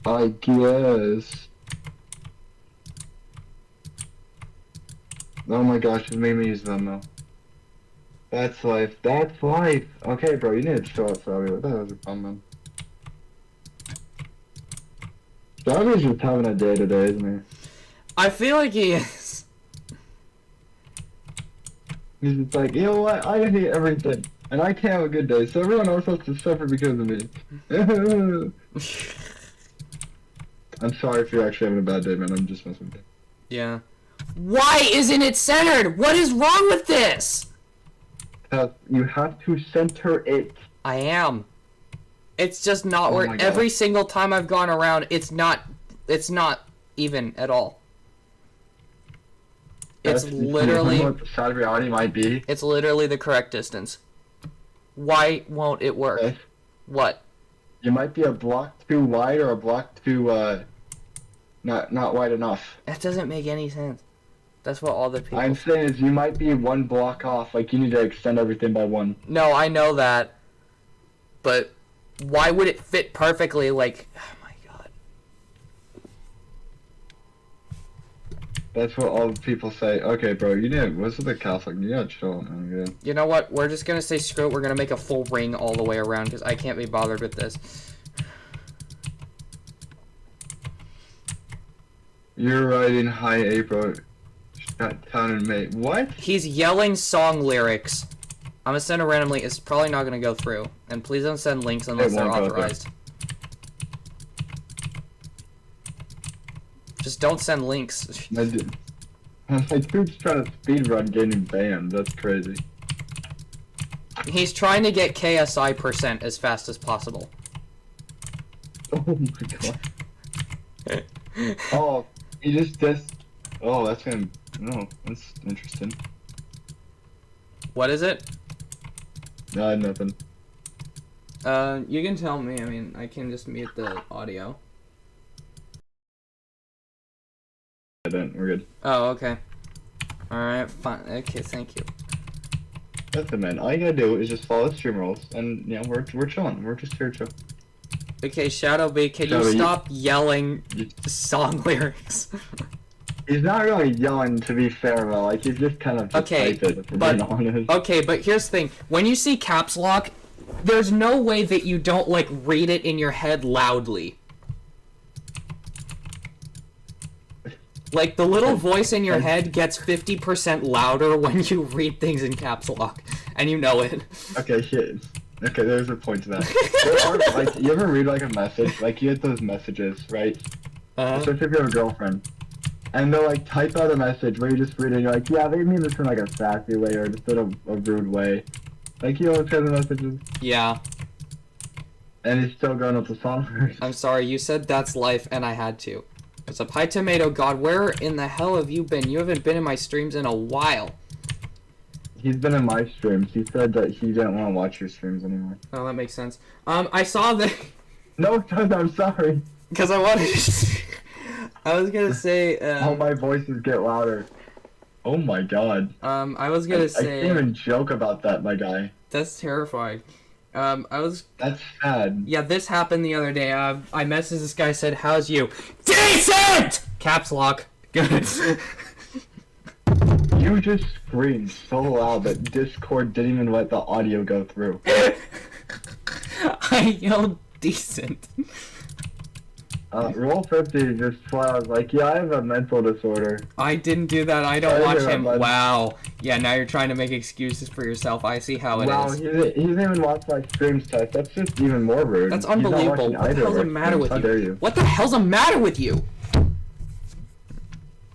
I guess. Oh my gosh, it made me use them though. That's life. That's life. Okay, bro, you need to show up, Strawberry. What the hell is your problem, man? Strawberry's just having a day today, isn't he? I feel like he is. He's just like, you know what? I hate everything, and I can't have a good day, so everyone else has to suffer because of me. I'm sorry if you're actually having a bad day, man. I'm just messing with you. Yeah. Why isn't it centered? What is wrong with this? You have to center it. I am. It's just not Oh where my God. every single time I've gone around, it's not even at all. It's That's literally what the sad reality might be. it's literally the correct distance. Why won't it work? Okay. What? You might be a block too wide or a block too not wide enough. That doesn't make any sense. That's what all the people I'm saying is you might be one block off. Like you need to extend everything by one. No, I know that. But why would it fit perfectly? Like, oh my god. That's what all the people say. Okay, bro, you need. What's with the Catholic? You gotta chill, man. Yeah. You know what? We're just gonna say screw it. We're gonna make a full ring all the way around because I can't be bothered with this. You're writing hi April. Shut down and mate. What? He's yelling song lyrics. I'm gonna send it randomly. It's probably not gonna go through. And please don't send links unless they're won't go through. authorized. Just don't send links. My dude's trying to speedrun getting banned. That's crazy. He's trying to get KSI % as fast as possible. Oh my god. Oh, he just. Oh, that's gonna. No, that's interesting. What is it? Nothing. You can tell me. I mean, I can just mute the audio. I didn't. We're good. Oh, okay. Alright, fine. Okay, thank you. That's it, man. All you gotta do is just follow the stream rules, and you know we're chilling. We're just here to chill. Okay, Shadow B, can Shadow, you you- stop yelling song lyrics? He's not really yelling, to be fair, though. Like he's just kind of just Okay, typing, if we're but- being honest. Okay, but here's the thing. When you see caps lock, there's no way that you don't, like, read it in your head loudly. Like, the little voice in your head gets 50% louder when you read things in caps lock, and you know it. Okay, shit. Okay, there's a point to that. There are, like, you ever read like a message? Like you get those messages, right? Especially if you have a girlfriend. And they'll like type out a message where you just read it and you're like, yeah, they mean this in like a sassy way or just in a rude way. Like you know those kind of messages? Yeah. And he's still going up the song. I'm sorry, you said that's life, and I had to. What's up? Hi, Tomato God. Where in the hell have you been? You haven't been in my streams in a while. He's been in my streams. He said that he didn't want to watch your streams anymore. Oh, that makes sense. I saw that... No, I'm sorry. Because I wanted to... I was gonna say... All my voices get louder. Oh my god. I was gonna say... I can't even joke about that, my guy. That's terrifying. That's sad. Yeah, this happened the other day. I messaged this guy, said, "How's you?" Decent! Caps lock. Good. You just screamed so loud that Discord didn't even let the audio go through. I yelled decent. Roll 50 just why I was like, yeah, I have a mental disorder. I didn't do that. I don't watch him. Bud. Wow. Yeah, now you're trying to make excuses for yourself. I see how it is. Wow, he didn't even watch my streams, Tess. That's just even more rude. That's unbelievable. What the hell's the matter with you? What the hell's the matter with you?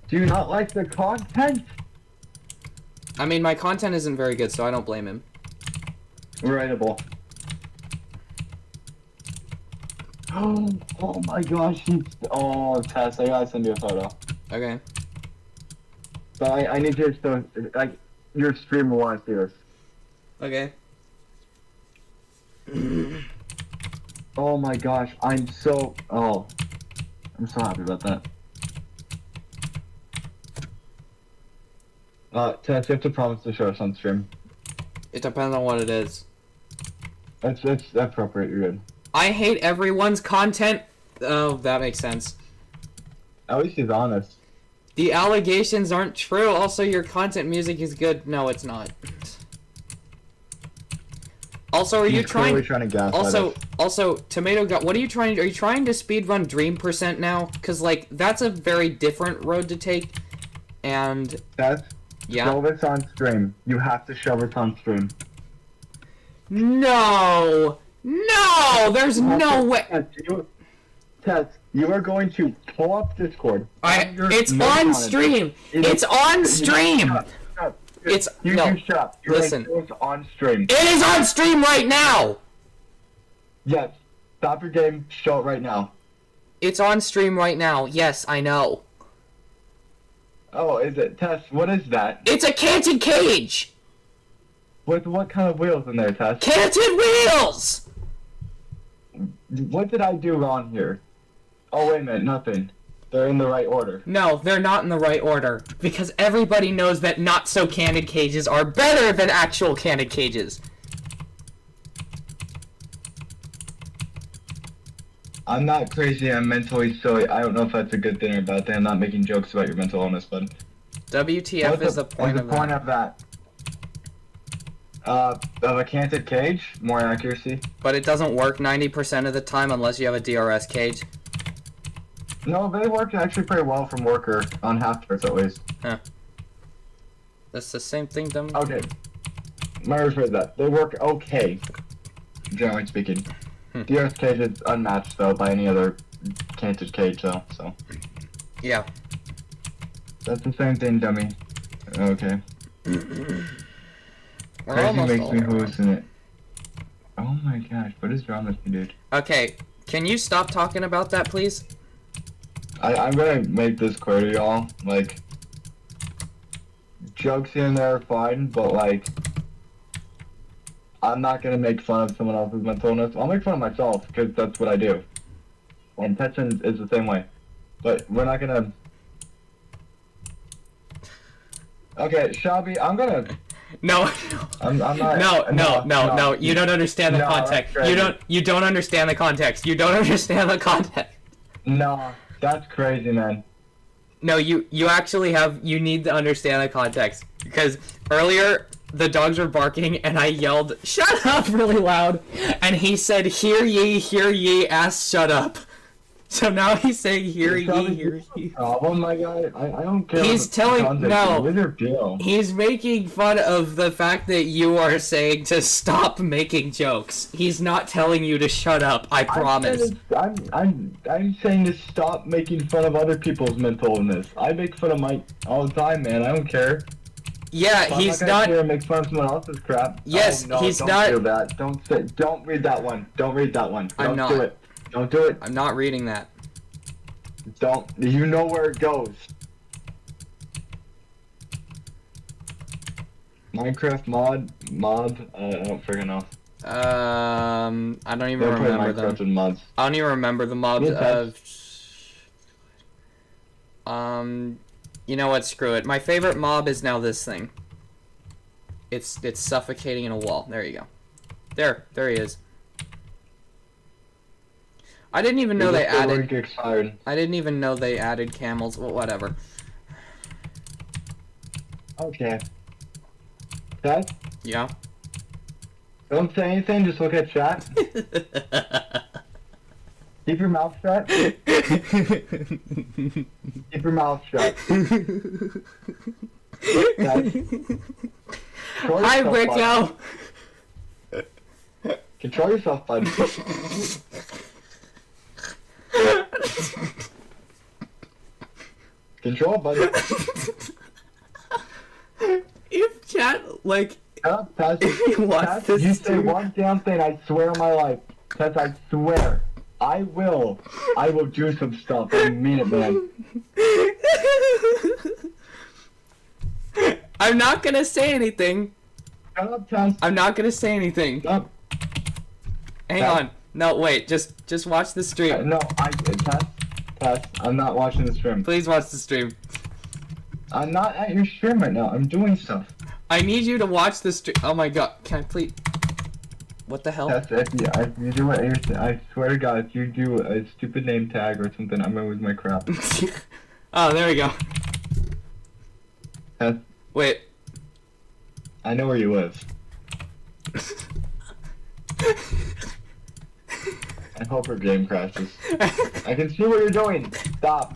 Do you not like the content? I mean, my content isn't very good, so I don't blame him. Writable. Oh my gosh, oh, Tess, I gotta send you a photo. Okay. But I need you to, like, your streamer wants to see this. Okay. Oh my gosh, I'm so happy about that. Tess, you have to promise to show us on stream. It depends on what it is. That's appropriate, you're good. I hate everyone's content. Oh, that makes sense. At least he's honest. The allegations aren't true. Also, your content music is good. No, it's not. Also, are you trying to gaslight us. Also, Tomato God, what are you trying? Are you trying to speedrun Dream% now? Cause like that's a very different road to take. And Tess, yeah. show this on stream. You have to show this on stream. No. No, there's no way. Tess, you are going to pull up Discord. It's on stream. It's on stream. It's no. Listen. It's on stream. It is on stream right now. Yes. Stop your game. Show it right now. It's on stream right now. Yes, I know. Oh, is it? Tess, what is that? It's a canted cage. With what kind of wheels in there, Tess? Canted wheels. What did I do wrong here? Oh, wait a minute, nothing. They're in the right order. No, they're not in the right order. Because everybody knows that not-so-canted cages are better than actual canted cages. I'm not crazy, I'm mentally silly. I don't know if that's a good thing or a bad thing. I'm not making jokes about your mental illness, bud. WTF is the point of that? What's the point of that? Of a canted cage? More accuracy? But it doesn't work 90% of the time unless you have a DRS cage. No, they work actually pretty well from worker, on half-turrets at least. Huh. That's the same thing, dumb. Okay. Let me rephrase that. They work okay, generally speaking. DRS cage is unmatched, though, by any other canted cage, though, so. Yeah. That's the same thing, dummy. Okay. We're Crazy almost makes all me around. hallucinate. Oh my gosh, what is wrong with me, dude? Okay, can you stop talking about that, please? I'm gonna make this clear to y'all, like, jokes here and there are fine, but like, I'm not gonna make fun of someone else's mental illness. I'll make fun of myself, because that's what I do. And Tetson is the same way. But we're not gonna... Okay, Shabby, I'm gonna... No. I'm not... No. You don't understand the context. You don't understand the context. You don't understand the context. No, that's crazy, man. No, you need to understand the context. Because earlier, the dogs were barking, and I yelled, "Shut up!" really loud. And he said, hear ye, ass, shut up. So now he's saying, hear ye. Problem, my guy? I don't care. He's telling, no. What's your deal? He's making fun of the fact that you are saying to stop making jokes. He's not telling you to shut up, I promise. I'm saying to stop making fun of other people's mental illness. I make fun of mine all the time, man. I don't care. Yeah, I'm he's not not. Here and make fun of someone else's crap. Yes, oh, no, he's don't not. Do that. Don't read that one. Don't read that one. I'm Don't not. do it. Don't do it. I'm not reading that. Don't. You know where it goes. Minecraft mod. I don't freaking know. I don't even Don't play remember Minecraft them. and mods. I don't even remember the mods Yeah, of. You know what? Screw it. My favorite mob is now this thing. It's suffocating in a wall. There you go. There he is. I didn't even know they added. I didn't even know they added camels. Well, whatever. Okay. Chat? Yeah. Don't say anything, just look at chat. Keep your mouth shut. Keep your mouth shut. Hi, Rico! Control yourself, bud. Control, bud. If chat, like... Tess, you say one damn thing, I swear on my life. Tess, I swear. I will do some stuff. I mean it, man. I'm not gonna say anything. Shut up, Tess. I'm not gonna say anything. Shut up. Hang on. No, wait. Just watch the stream. No, Tess, I'm not watching the stream. Please watch the stream. I'm not at your stream right now. I'm doing stuff. I need you to watch the stream. Oh my god. Can I please... What the hell? Tess, if you do what you're saying, I swear to God, if you do a stupid name tag or something, I'm gonna lose my crap. Oh, there we go. Tess, Wait. I know where you live. I hope her game crashes. I can see what you're doing. Stop.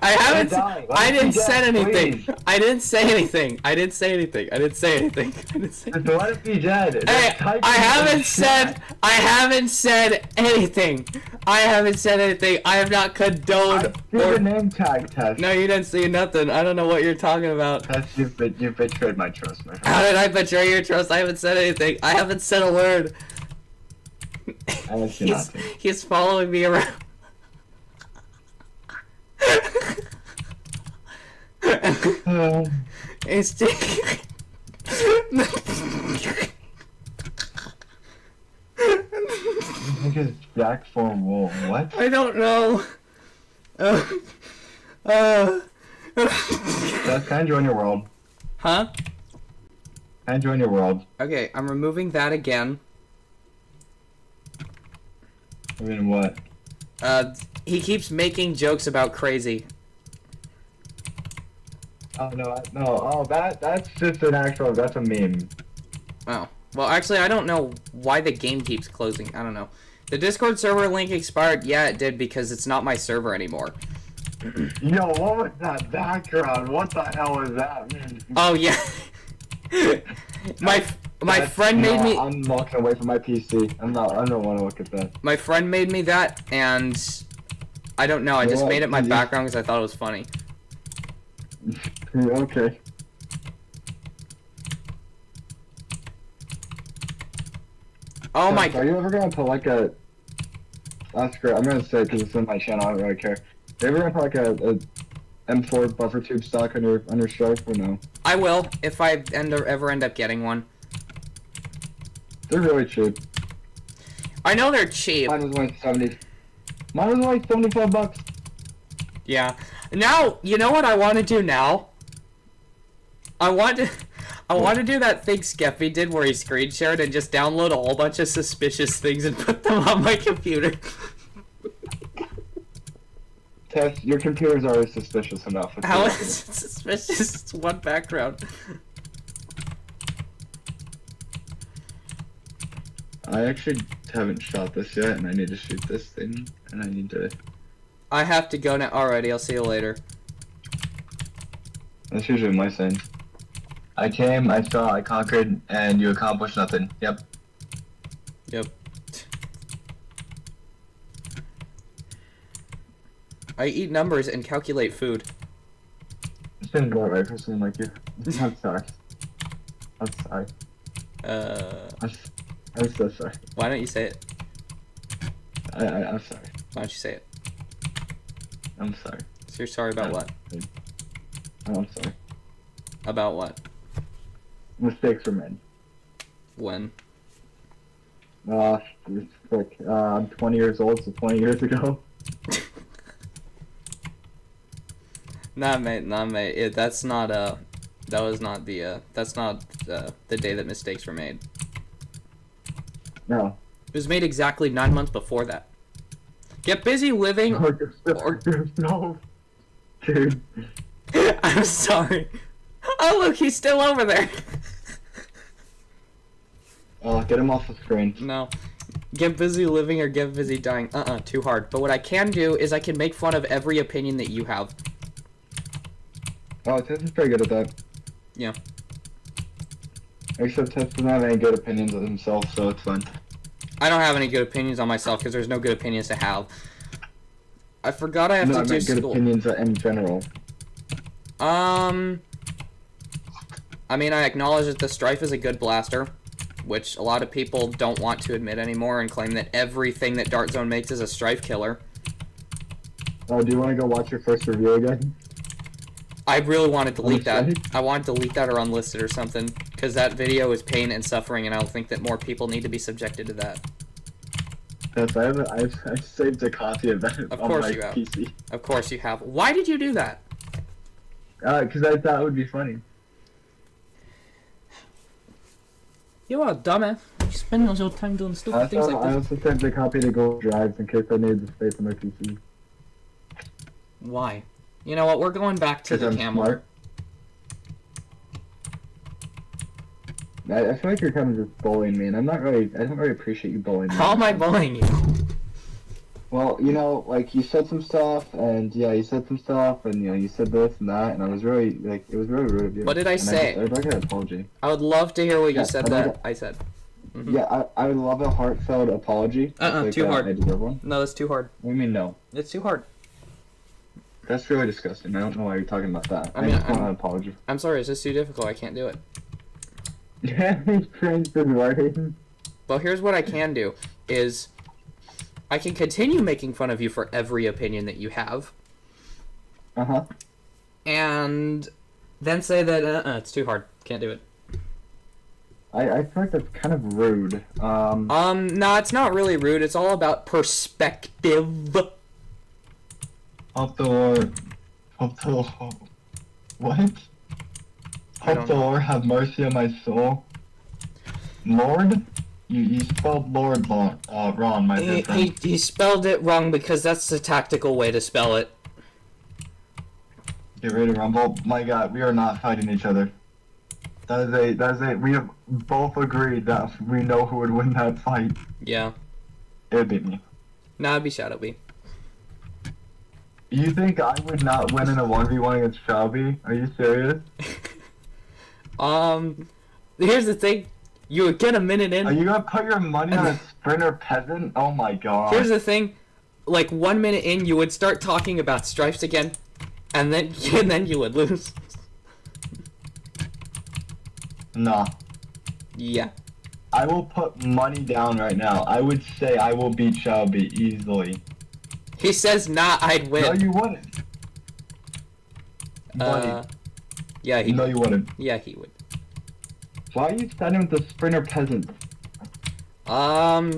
I haven't. Die. I didn't Let say it be dead, anything. please. I didn't say anything. I didn't say anything. I didn't say anything. I didn't say. Just let it be dead. Hey, I haven't said. I haven't said anything. I haven't said anything. I have not condoned. See the name tag, Tess. No, you didn't see nothing. I don't know what you're talking about. Tess, you've betrayed my trust, my friend. How did I betray your trust? I haven't said anything. I haven't said a word. I asked you not to. He's following me around. It's I think it's Jack for wool. What? I don't know. Tess, can I join your world? Huh? Can I join your world? Okay, I'm removing that again. I mean, what? He keeps making jokes about crazy. Oh, no, oh, that's just an actual, that's a meme. Oh. Well, actually, I don't know why the game keeps closing. I don't know. The Discord server link expired. Yeah, it did, because it's not my server anymore. Yo, what was that background? What the hell was that? Oh, yeah. my friend made me... I'm walking away from my PC. I don't want to look at that. My friend made me that, and... I don't know, I just made it my background because I thought it was funny. Okay. Oh So, my... Are you ever gonna put like a... That's great. I'm gonna say it because it's in my channel. I don't really care. Are you ever gonna put like a M4 buffer tube stock on your shelf or no? I will, if I ever end up getting one. They're really cheap. I know they're cheap. Mine was like 70. Mine was like 75 bucks. Yeah. Now, you know what I want to do now? I want to do that thing Skeppy did where he screen shared and just download a whole bunch of suspicious things and put them on my computer. Tess, your computers are suspicious enough. How is it suspicious? It's one background. I actually haven't shot this yet, and I need to shoot this thing, and I need to... I have to go now. Alrighty, I'll see you later. That's usually my thing. I came, I saw, I conquered, and you accomplished nothing. Yep. Yep. I eat numbers and calculate food. It's been going right for someone like you. I'm sorry. I'm sorry. I'm so sorry. Why don't you say it? I'm sorry. Why don't you say it? I'm sorry. So you're sorry about what? Oh, I'm sorry. About what? Mistakes were made. When? It's like, I'm 20 years old, so 20 years ago. Nah, mate. That's not that was not that's not the day that mistakes were made. No. It was made exactly 9 months before that. Get busy living. No. Dude. I'm sorry. Oh look, he's still over there. Oh, get him off the screen. No. Get busy living or get busy dying. Too hard. But what I can do is I can make fun of every opinion that you have. Oh, Tess is pretty good at that. Yeah. Except Tess doesn't have any good opinions of himself, so it's fun. I don't have any good opinions on myself because there's no good opinions to have. I forgot I have to do good school. opinions in general. I mean, I acknowledge that the Strife is a good blaster, which a lot of people don't want to admit anymore and claim that everything that Dart Zone makes is a Strife killer. Oh, do you want to go watch your first review again? I really want to delete that. I want to delete that or unlist it or something, because that video is pain and suffering, and I don't think that more people need to be subjected to that. Yes, I saved a copy of that Of on course my you have. PC. Of course you have. Why did you do that? Because I thought it would be funny. You are a dumbass. You spend all your time doing stupid things like I this. also saved a copy to Google Drives in case I needed the space on my PC. Why? You know what? We're going back to the I'm camel. smart. I feel like you're kind of just bullying me, and I don't really appreciate you bullying me. How am I bullying you? Well, you know, like, you said some stuff, and yeah, you said some stuff, and, you know, you said this and that, and I was really, like, it was really rude of you. What did I say? I'd like an apology. I would love to hear what you Yeah, said that I said. Mm-hmm. Yeah, I would love a heartfelt apology. Too hard. I deserve one. No, that's too hard. What do you mean, no? It's too hard. That's really disgusting. I don't know why you're talking about that. I mean, just want an apology. I'm sorry, it's just too difficult. I can't do it. Yeah, he's changed his wording. Well, here's what I can do, is I can continue making fun of you for every opinion that you have, Uh-huh. and then say that, it's too hard. Can't do it. I feel like that's kind of rude. No, it's not really rude. It's all about perspective. Hope the Lord... What? Hope the Lord have mercy on my soul. Lord? You spelled Lord wrong, my good friend. He spelled it wrong because that's the tactical way to spell it. Get ready to rumble. My god, we are not fighting each other. We have both agreed that we know who would win that fight. Yeah. It would be me. Nah, it'd be Shadow B. You think I would not win in a 1v1 against Shelby? Are you serious? Here's the thing. You would get a minute in. Are you gonna put your money on a sprinter peasant? Oh my god. Here's the thing. Like 1 minute in, you would start talking about stripes again, and then you would lose. Nah. Yeah. I will put money down right now. I would say I will beat Shelby easily. He says, nah, I'd win. No, you wouldn't. Buddy. Yeah, he No, you wouldn't. Yeah, he would. Why are you starting with the sprinter peasant? I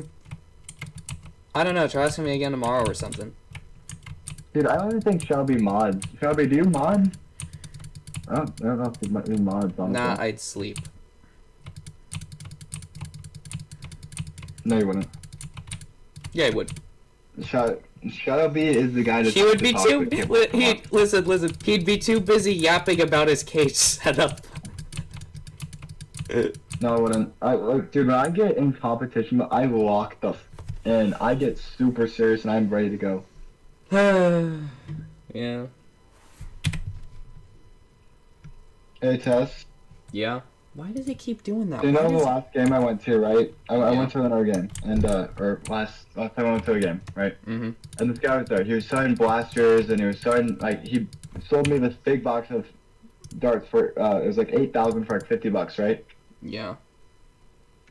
don't know. Try asking me again tomorrow or something. Dude, I don't even think Shelby mods. Shelby, do you mod? I don't know if he mods, honestly. Nah, I'd sleep. No, you wouldn't. Yeah, he would. Shelby is the guy that. He would be too. Listen. He'd be too busy yapping about his cage setup. No, I wouldn't. Dude, when I get in competition, I lock and I get super serious and I'm ready to go. Yeah. Hey, Tess. Yeah. Why does he keep doing that? Do you know the last game I went to, right? I went to another game, and or last time I went to a game, right? Mm-hmm. And this guy was there. He was selling blasters, and he was selling he sold me this big box of darts for it was like 8,000 for like $50, right? Yeah.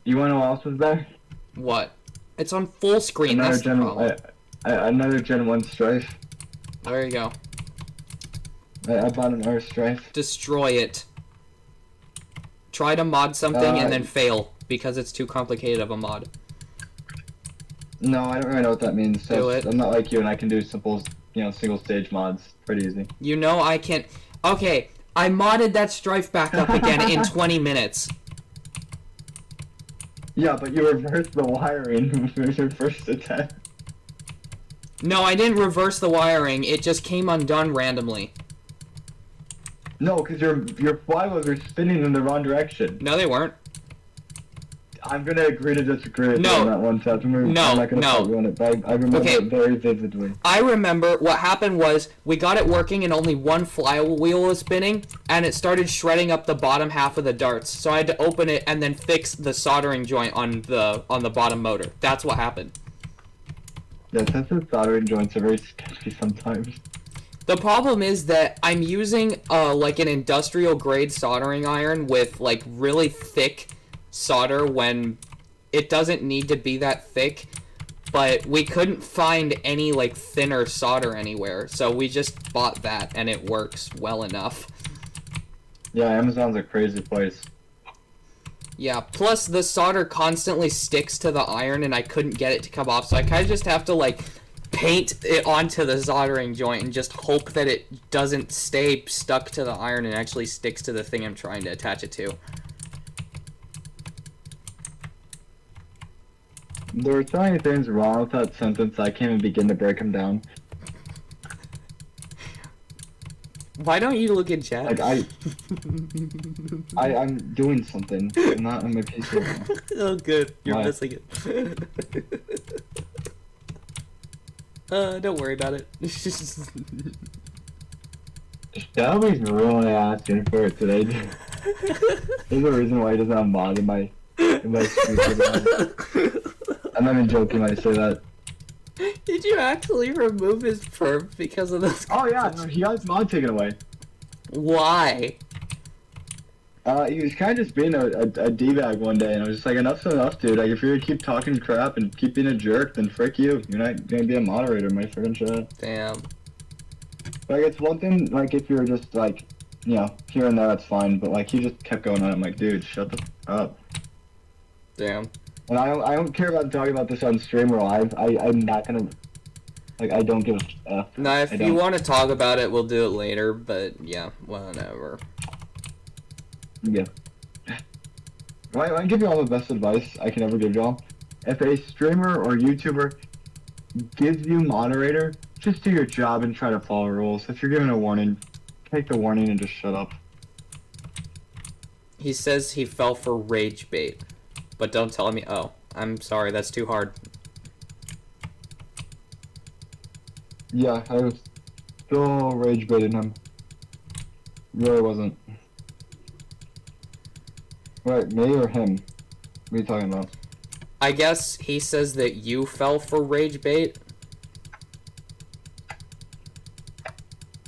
You wanna know what else was there? What? It's on full screen. That's the problem. Another Gen 1 Strife. There you go. I bought an air strife. Destroy it. Try to mod something and then fail because it's too complicated of a mod. No, I don't really know what that means. Do it. I'm not like you, and I can do simple, single stage mods. Pretty easy. You know I can't. Okay, I modded that strife back up again in 20 minutes. Yeah, but you reversed the wiring with your first attempt. No, I didn't reverse the wiring. It just came undone randomly. No, because your flywheels are spinning in the wrong direction. No, they weren't. I'm gonna agree to disagree with you No. on that one, Seth. I'm not gonna fight you on it, but I remember Okay. it very vividly. I remember what happened was we got it working and only one flywheel was spinning, and it started shredding up the bottom half of the darts. So I had to open it and then fix the soldering joint on the bottom motor. That's what happened. Yeah, Seth's soldering joints are very sketchy sometimes. The problem is that I'm using like an industrial grade soldering iron with like really thick solder when it doesn't need to be that thick, but we couldn't find any like thinner solder anywhere, so we just bought that and it works well enough. Yeah, Amazon's a crazy place. Yeah, plus the solder constantly sticks to the iron and I couldn't get it to come off, so I kind of just have to like paint it onto the soldering joint and just hope that it doesn't stay stuck to the iron and actually sticks to the thing I'm trying to attach it to. There were so many things wrong with that sentence I can't even begin to break them down. Why don't you look at chat? Like I'm doing something. I'm not on my PC. Oh, good. You're Why? missing it. Don't worry about it. Shelby's really asking for it today. There's a reason why he doesn't have mod in my screen. I'm not even joking when I say that. Did you actually remove his perp because of those? Oh yeah, no, he got his mod taken away. Why? He was kind of just being a D-bag one day, and I was just like, enough's enough, dude. Like, if you're gonna keep talking crap and keep being a jerk, then frick you. You're not gonna be a moderator, my friggin' shit. Damn. Like, it's one thing, like, if you're just, like, here and there, that's fine, but, like, he just kept going on. I'm like, dude, shut the f up. Damn. And I don't care about talking about this on stream or live. I'm not gonna, like, I don't give a F. Now, if you want to talk about it, we'll do it later, but yeah, whatever. Yeah. I give you all the best advice I can ever give y'all. If a streamer or YouTuber gives you moderator, just do your job and try to follow rules. If you're given a warning, take the warning and just shut up. He says he fell for rage bait, but don't tell me. Oh, I'm sorry, that's too hard. Yeah, I was still rage baiting him. Really wasn't. Right, me or him? What are you talking about? I guess he says that you fell for rage bait.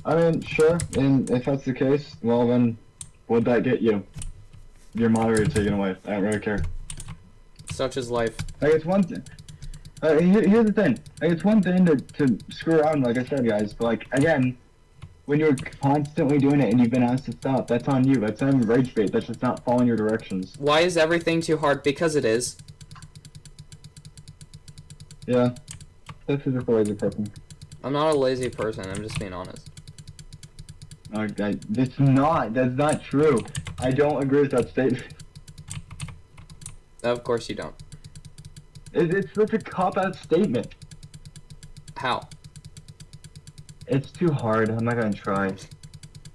I mean, sure, and if that's the case, well then, what'd that get you? Your moderator taken away. I don't really care. Such is life. Like, it's one thing. Here's the thing. Like, it's one thing to screw around, like I said, guys, but, like, again, when you're constantly doing it and you've been asked to stop, that's on you. That's not rage bait. That's just not following your directions. Why is everything too hard? Because it is. Yeah. This is just a lazy person. I'm not a lazy person, I'm just being honest. That's not true. I don't agree with that statement. Of course you don't. It's such a cop-out statement. How? It's too hard. I'm not gonna try. It's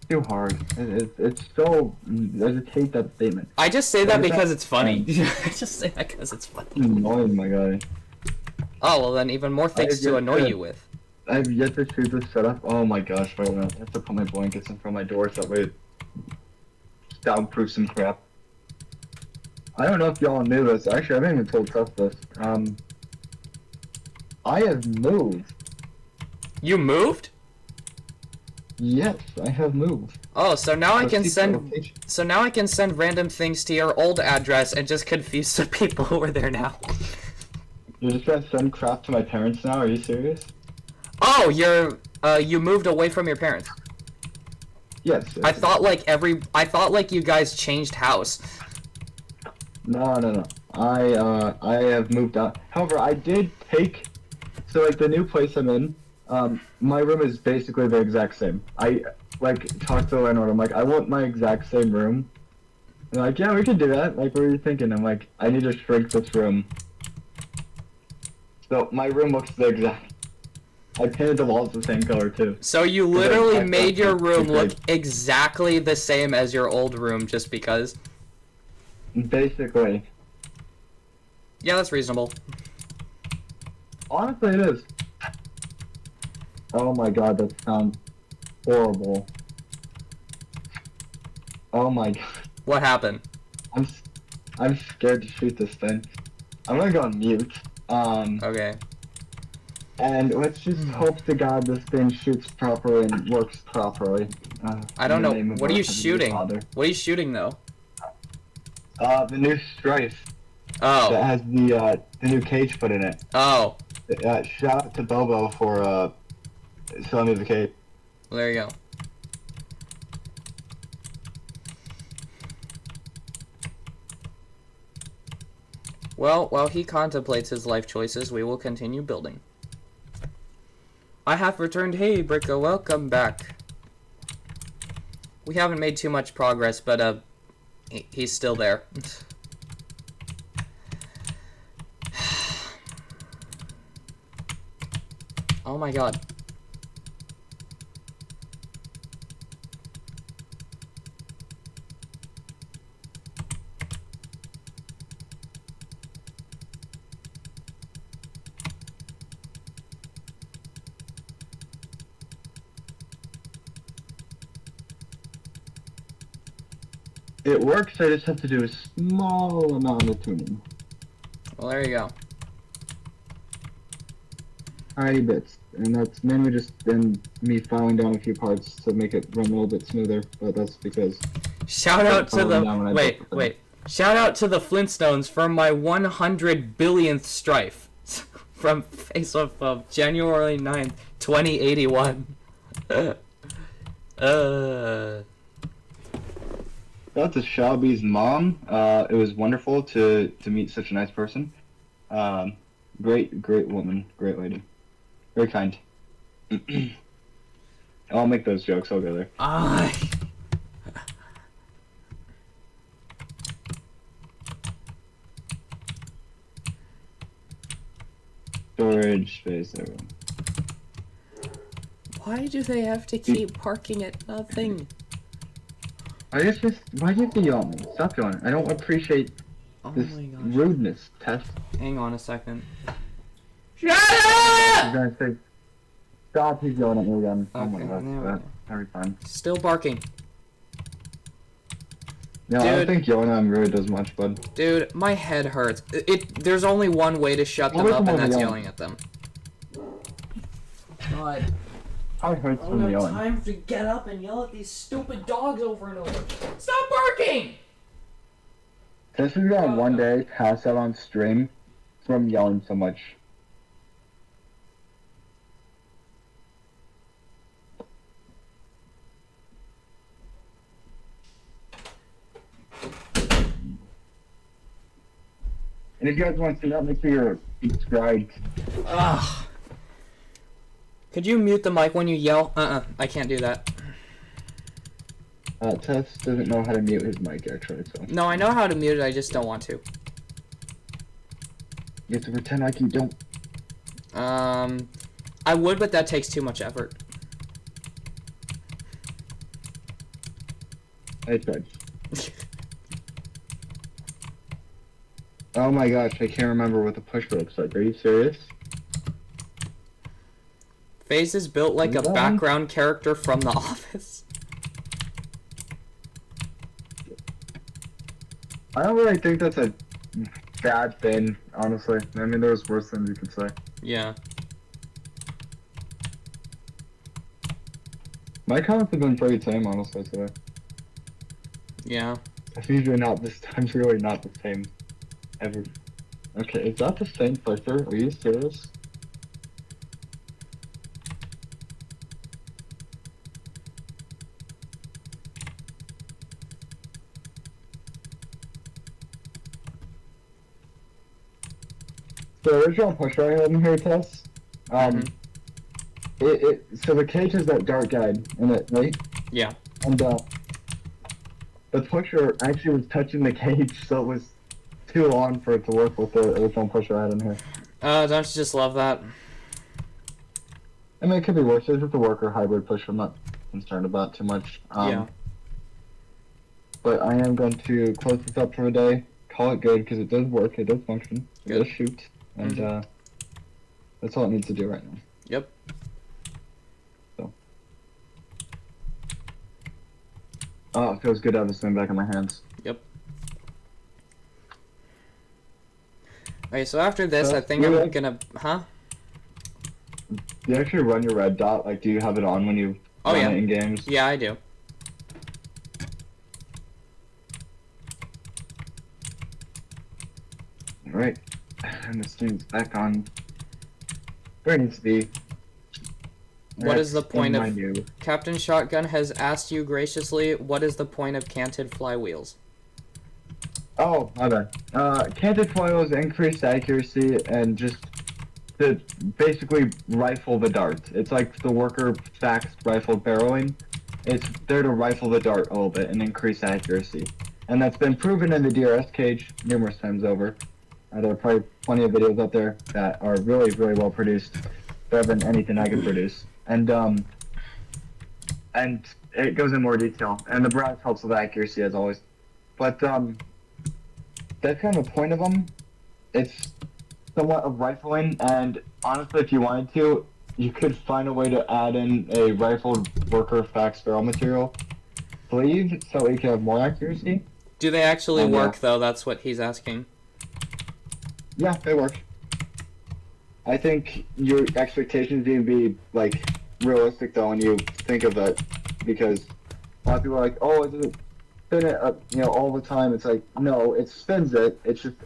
too hard. It's so. I just hate that statement. I just say that What is because that? it's funny. I just say that because it's funny. Annoying, my guy. Oh, well then even more things to annoy you with. I've yet to see this setup. Oh my gosh, wait a minute. I have to put my blankets in front of my door so that way it soundproof some crap. I don't know if y'all knew this. Actually, I haven't even told Trust this. I have moved. You moved? Yes, I have moved. Oh, so now I can Secret send. location. So now I can send random things to your old address and just confuse the people who are there now. You're just gonna send crap to my parents now? Are you serious? Oh, you're. you moved away from your parents. Yes. I thought like you guys changed house. No. I have moved out. However, I did take. So like the new place I'm in, my room is basically the exact same. I like talked to the landlord. I'm like, I want my exact same room. And they're like, yeah, we can do that. Like, what are you thinking? I'm like, I need to shrink this room. So my room looks the exact. I painted the walls the same color too. So you literally made your room look exactly the same as your old room just because? Basically. Yeah, that's reasonable. Honestly, it is. Oh my god, that sounds horrible. Oh my god. What happened? I'm scared to shoot this thing. I'm gonna go on mute. Okay. And let's just hope to God this thing shoots properly and works properly. I don't know. What are you shooting? What are you shooting though? The new Strife. Oh. That has the new cage put in it. Oh. Shout out to Bobo for selling me the cage. Well, there you go. Well, while he contemplates his life choices, we will continue building. I have returned. Hey, Bricko, welcome back. We haven't made too much progress, but, he's still there. Oh my god. It works, I just have to do a small amount of tuning. Well, there you go. Tiny bits. And that's mainly just me filing down a few parts to make it run a little bit smoother, but that's because... Shout out to the... Wait. Shout out to the Flintstones for my 100 billionth strife. From Face-Off of January 9th, 2081. Shout out to Shelby's mom. It was wonderful to meet such a nice person. Great woman, great lady. Very kind. I'll make those jokes, I'll go there. Storage space, there we go. Why do they have to keep parking at nothing? I guess just, why do you have to yell at me? Stop yelling. I don't appreciate this rudeness, Tess. Hang on a second. Shut up! You're gonna say, stop, he's yelling at me again. Okay, oh my god, that's every time. Still barking. No, I don't think yelling at him really does much, bud. Dude, my head hurts. There's only one way to shut them up, and that's yelling at them. God. I hurts from yelling. Time to get up and yell at these stupid dogs over and over. Stop barking! This is gonna one day pass out on stream from yelling so much. And if you guys want to see that, make sure you're subscribed. Ugh. Could you mute the mic when you yell? I can't do that. Tess doesn't know how to mute his mic, actually, so... No, I know how to mute it, I just don't want to. You have to pretend like you don't. I would, but that takes too much effort. I tried. Oh my gosh, I can't remember what the pusher looks like. Are you serious? Face is built like a background character from The Office. I don't really think that's a bad thing, honestly. I mean, there's worse things you could say. Yeah. My comments have been pretty tame, honestly, today. Yeah. It's usually not this time, really not the same. Ever. Okay, is that the same filter? Are you serious? the original pusher I had in here, Tess, so the cage has that dart guide in it, right? Yeah. And the pusher actually was touching the cage, so it was too long for it to work with the original pusher I had in here. Don't you just love that? I mean, it could be worse. It's just a worker hybrid pusher. I'm not concerned about too much. Yeah. But I am going to close this up for a day. Call it good because it does work. It does function. It Good. does shoot, and that's all it needs to do right now. Yep. So. Oh, it feels good to have this thing back in my hands. Yep. Okay, so after this, So, I think I'm gonna... Huh? Do you actually run your red dot? Like, do you have it on when you run it in games? Yeah, I do. Alright. And this thing's back on where it needs to be. What is the point of... menu. Captain Shotgun has asked you graciously, what is the point of canted flywheels? Oh, my bad. Canted flywheels increase accuracy and just to basically rifle the dart. It's like the worker faxed rifle barreling. It's there to rifle the dart a little bit and increase accuracy. And that's been proven in the DRS cage numerous times over. There are probably plenty of videos out there that are really, really well produced. Better than anything I could produce. And it goes in more detail. And the brass helps with accuracy as always. But that's kind of the point of them. It's somewhat of rifling, and honestly, if you wanted to, you could find a way to add in a rifled worker fax barrel material sleeve so it can have more accuracy. Do they actually work, though? That's what he's asking. Yeah, they work. I think your expectations need to be, like, realistic, though, when you think of it, because a lot of people are like, oh, is it spin it up, all the time? It's like, no, it spins it, it's just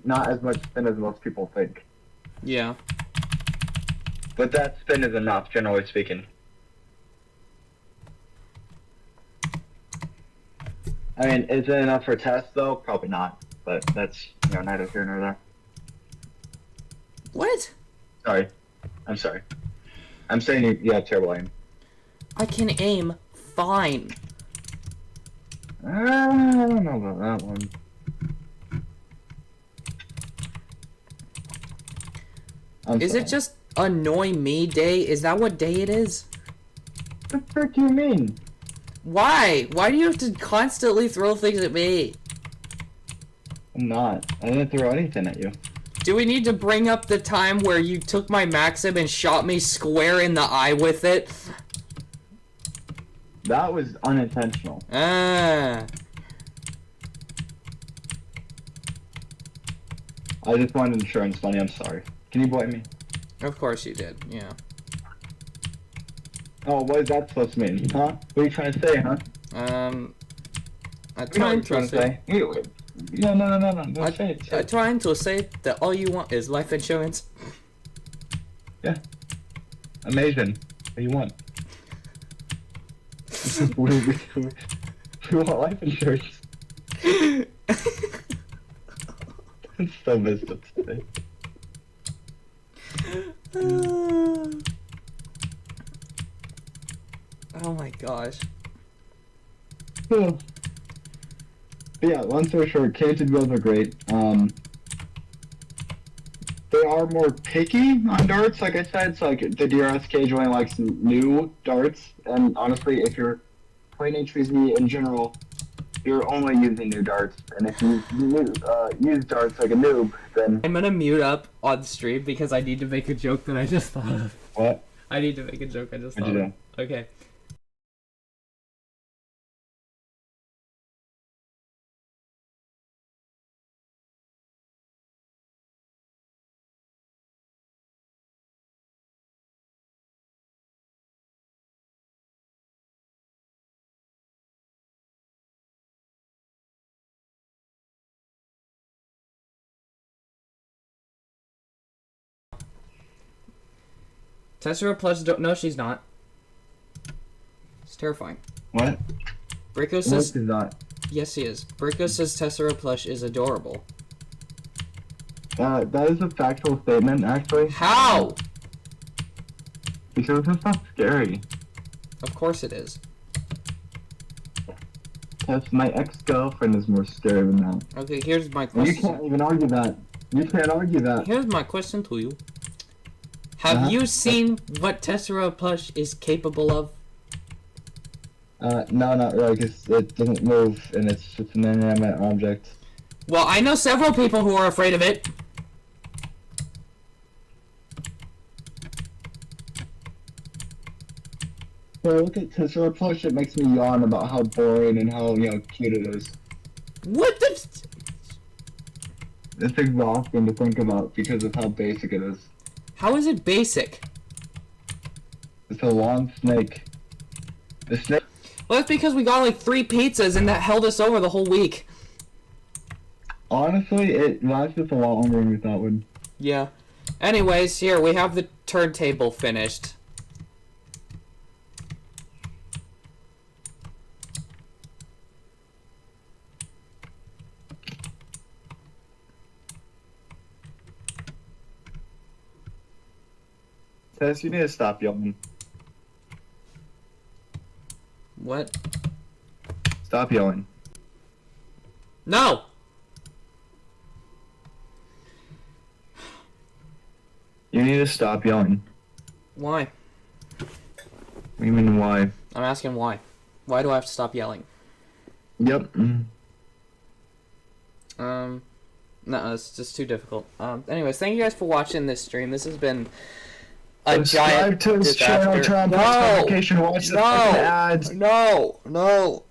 not as much spin as most people think. Yeah. But that spin is enough, generally speaking. I mean, is it enough for tests, though? Probably not. But that's, neither here nor there. What? Sorry. I'm sorry. I'm saying you have terrible aim. I can aim fine. I don't know about that one. Is it just annoy me day? Is that what day it is? What the frick do you mean? Why? Why do you have to constantly throw things at me? I'm not. I didn't throw anything at you. Do we need to bring up the time where you took my Maxim and shot me square in the eye with it? That was unintentional. Ah. I just wanted insurance money, I'm sorry. Can you blame me? Of course you did, yeah. Oh, what is that supposed to mean, huh? What are you trying to say, huh? I'm What are you trying to say? No, say it. I'm trying to say that all you want is life insurance. Yeah. Amazing. What do you want? we want life insurance. It's so messed up today. Oh my gosh. But yeah, long story short, canted wheels are great. They are more picky on darts, like I said. So like the DRS cage only likes new darts, and honestly, if you're playing HVZ in general, you're only using new darts. And if you use darts like a noob, then I'm gonna mute up on stream because I need to make a joke that I just thought of. What? I need to make a joke I just What'd thought you of. Okay. Tessera Plus, no, she's not. It's terrifying. What? Brico What says, is not? yes, he is. Brico says Tessera Plush is adorable. That is a factual statement, actually. How? Because it's not scary. Of course it is. Yes, my ex-girlfriend is more scary than that. Okay, here's my And you question. can't even argue that. You can't argue that. Here's my question to you. Have you seen what Tessera plush is capable of? No, not really, because it doesn't move, and it's just an inanimate object. Well, I know several people who are afraid of it. When I look at Tessera plush, it makes me yawn about how boring and how, cute it is. What the... It's exhausting to think about because of how basic it is. How is it basic? It's a long snake. The snake... Well, that's because we got like 3 pizzas and that held us over the whole week. Honestly, it lasted a lot longer than we thought it would. Yeah. Anyways, here, we have the turntable finished. Tess, you need to stop yelling. What? Stop yelling. No! You need to stop yelling. Why? What do you mean, why? I'm asking why. Why do I have to stop yelling? Yep. No, it's just too difficult. Anyways, thank you guys for watching this stream. This has been a Subscribe giant to this channel, disaster. turn on post notification, watch the fucking ads. No!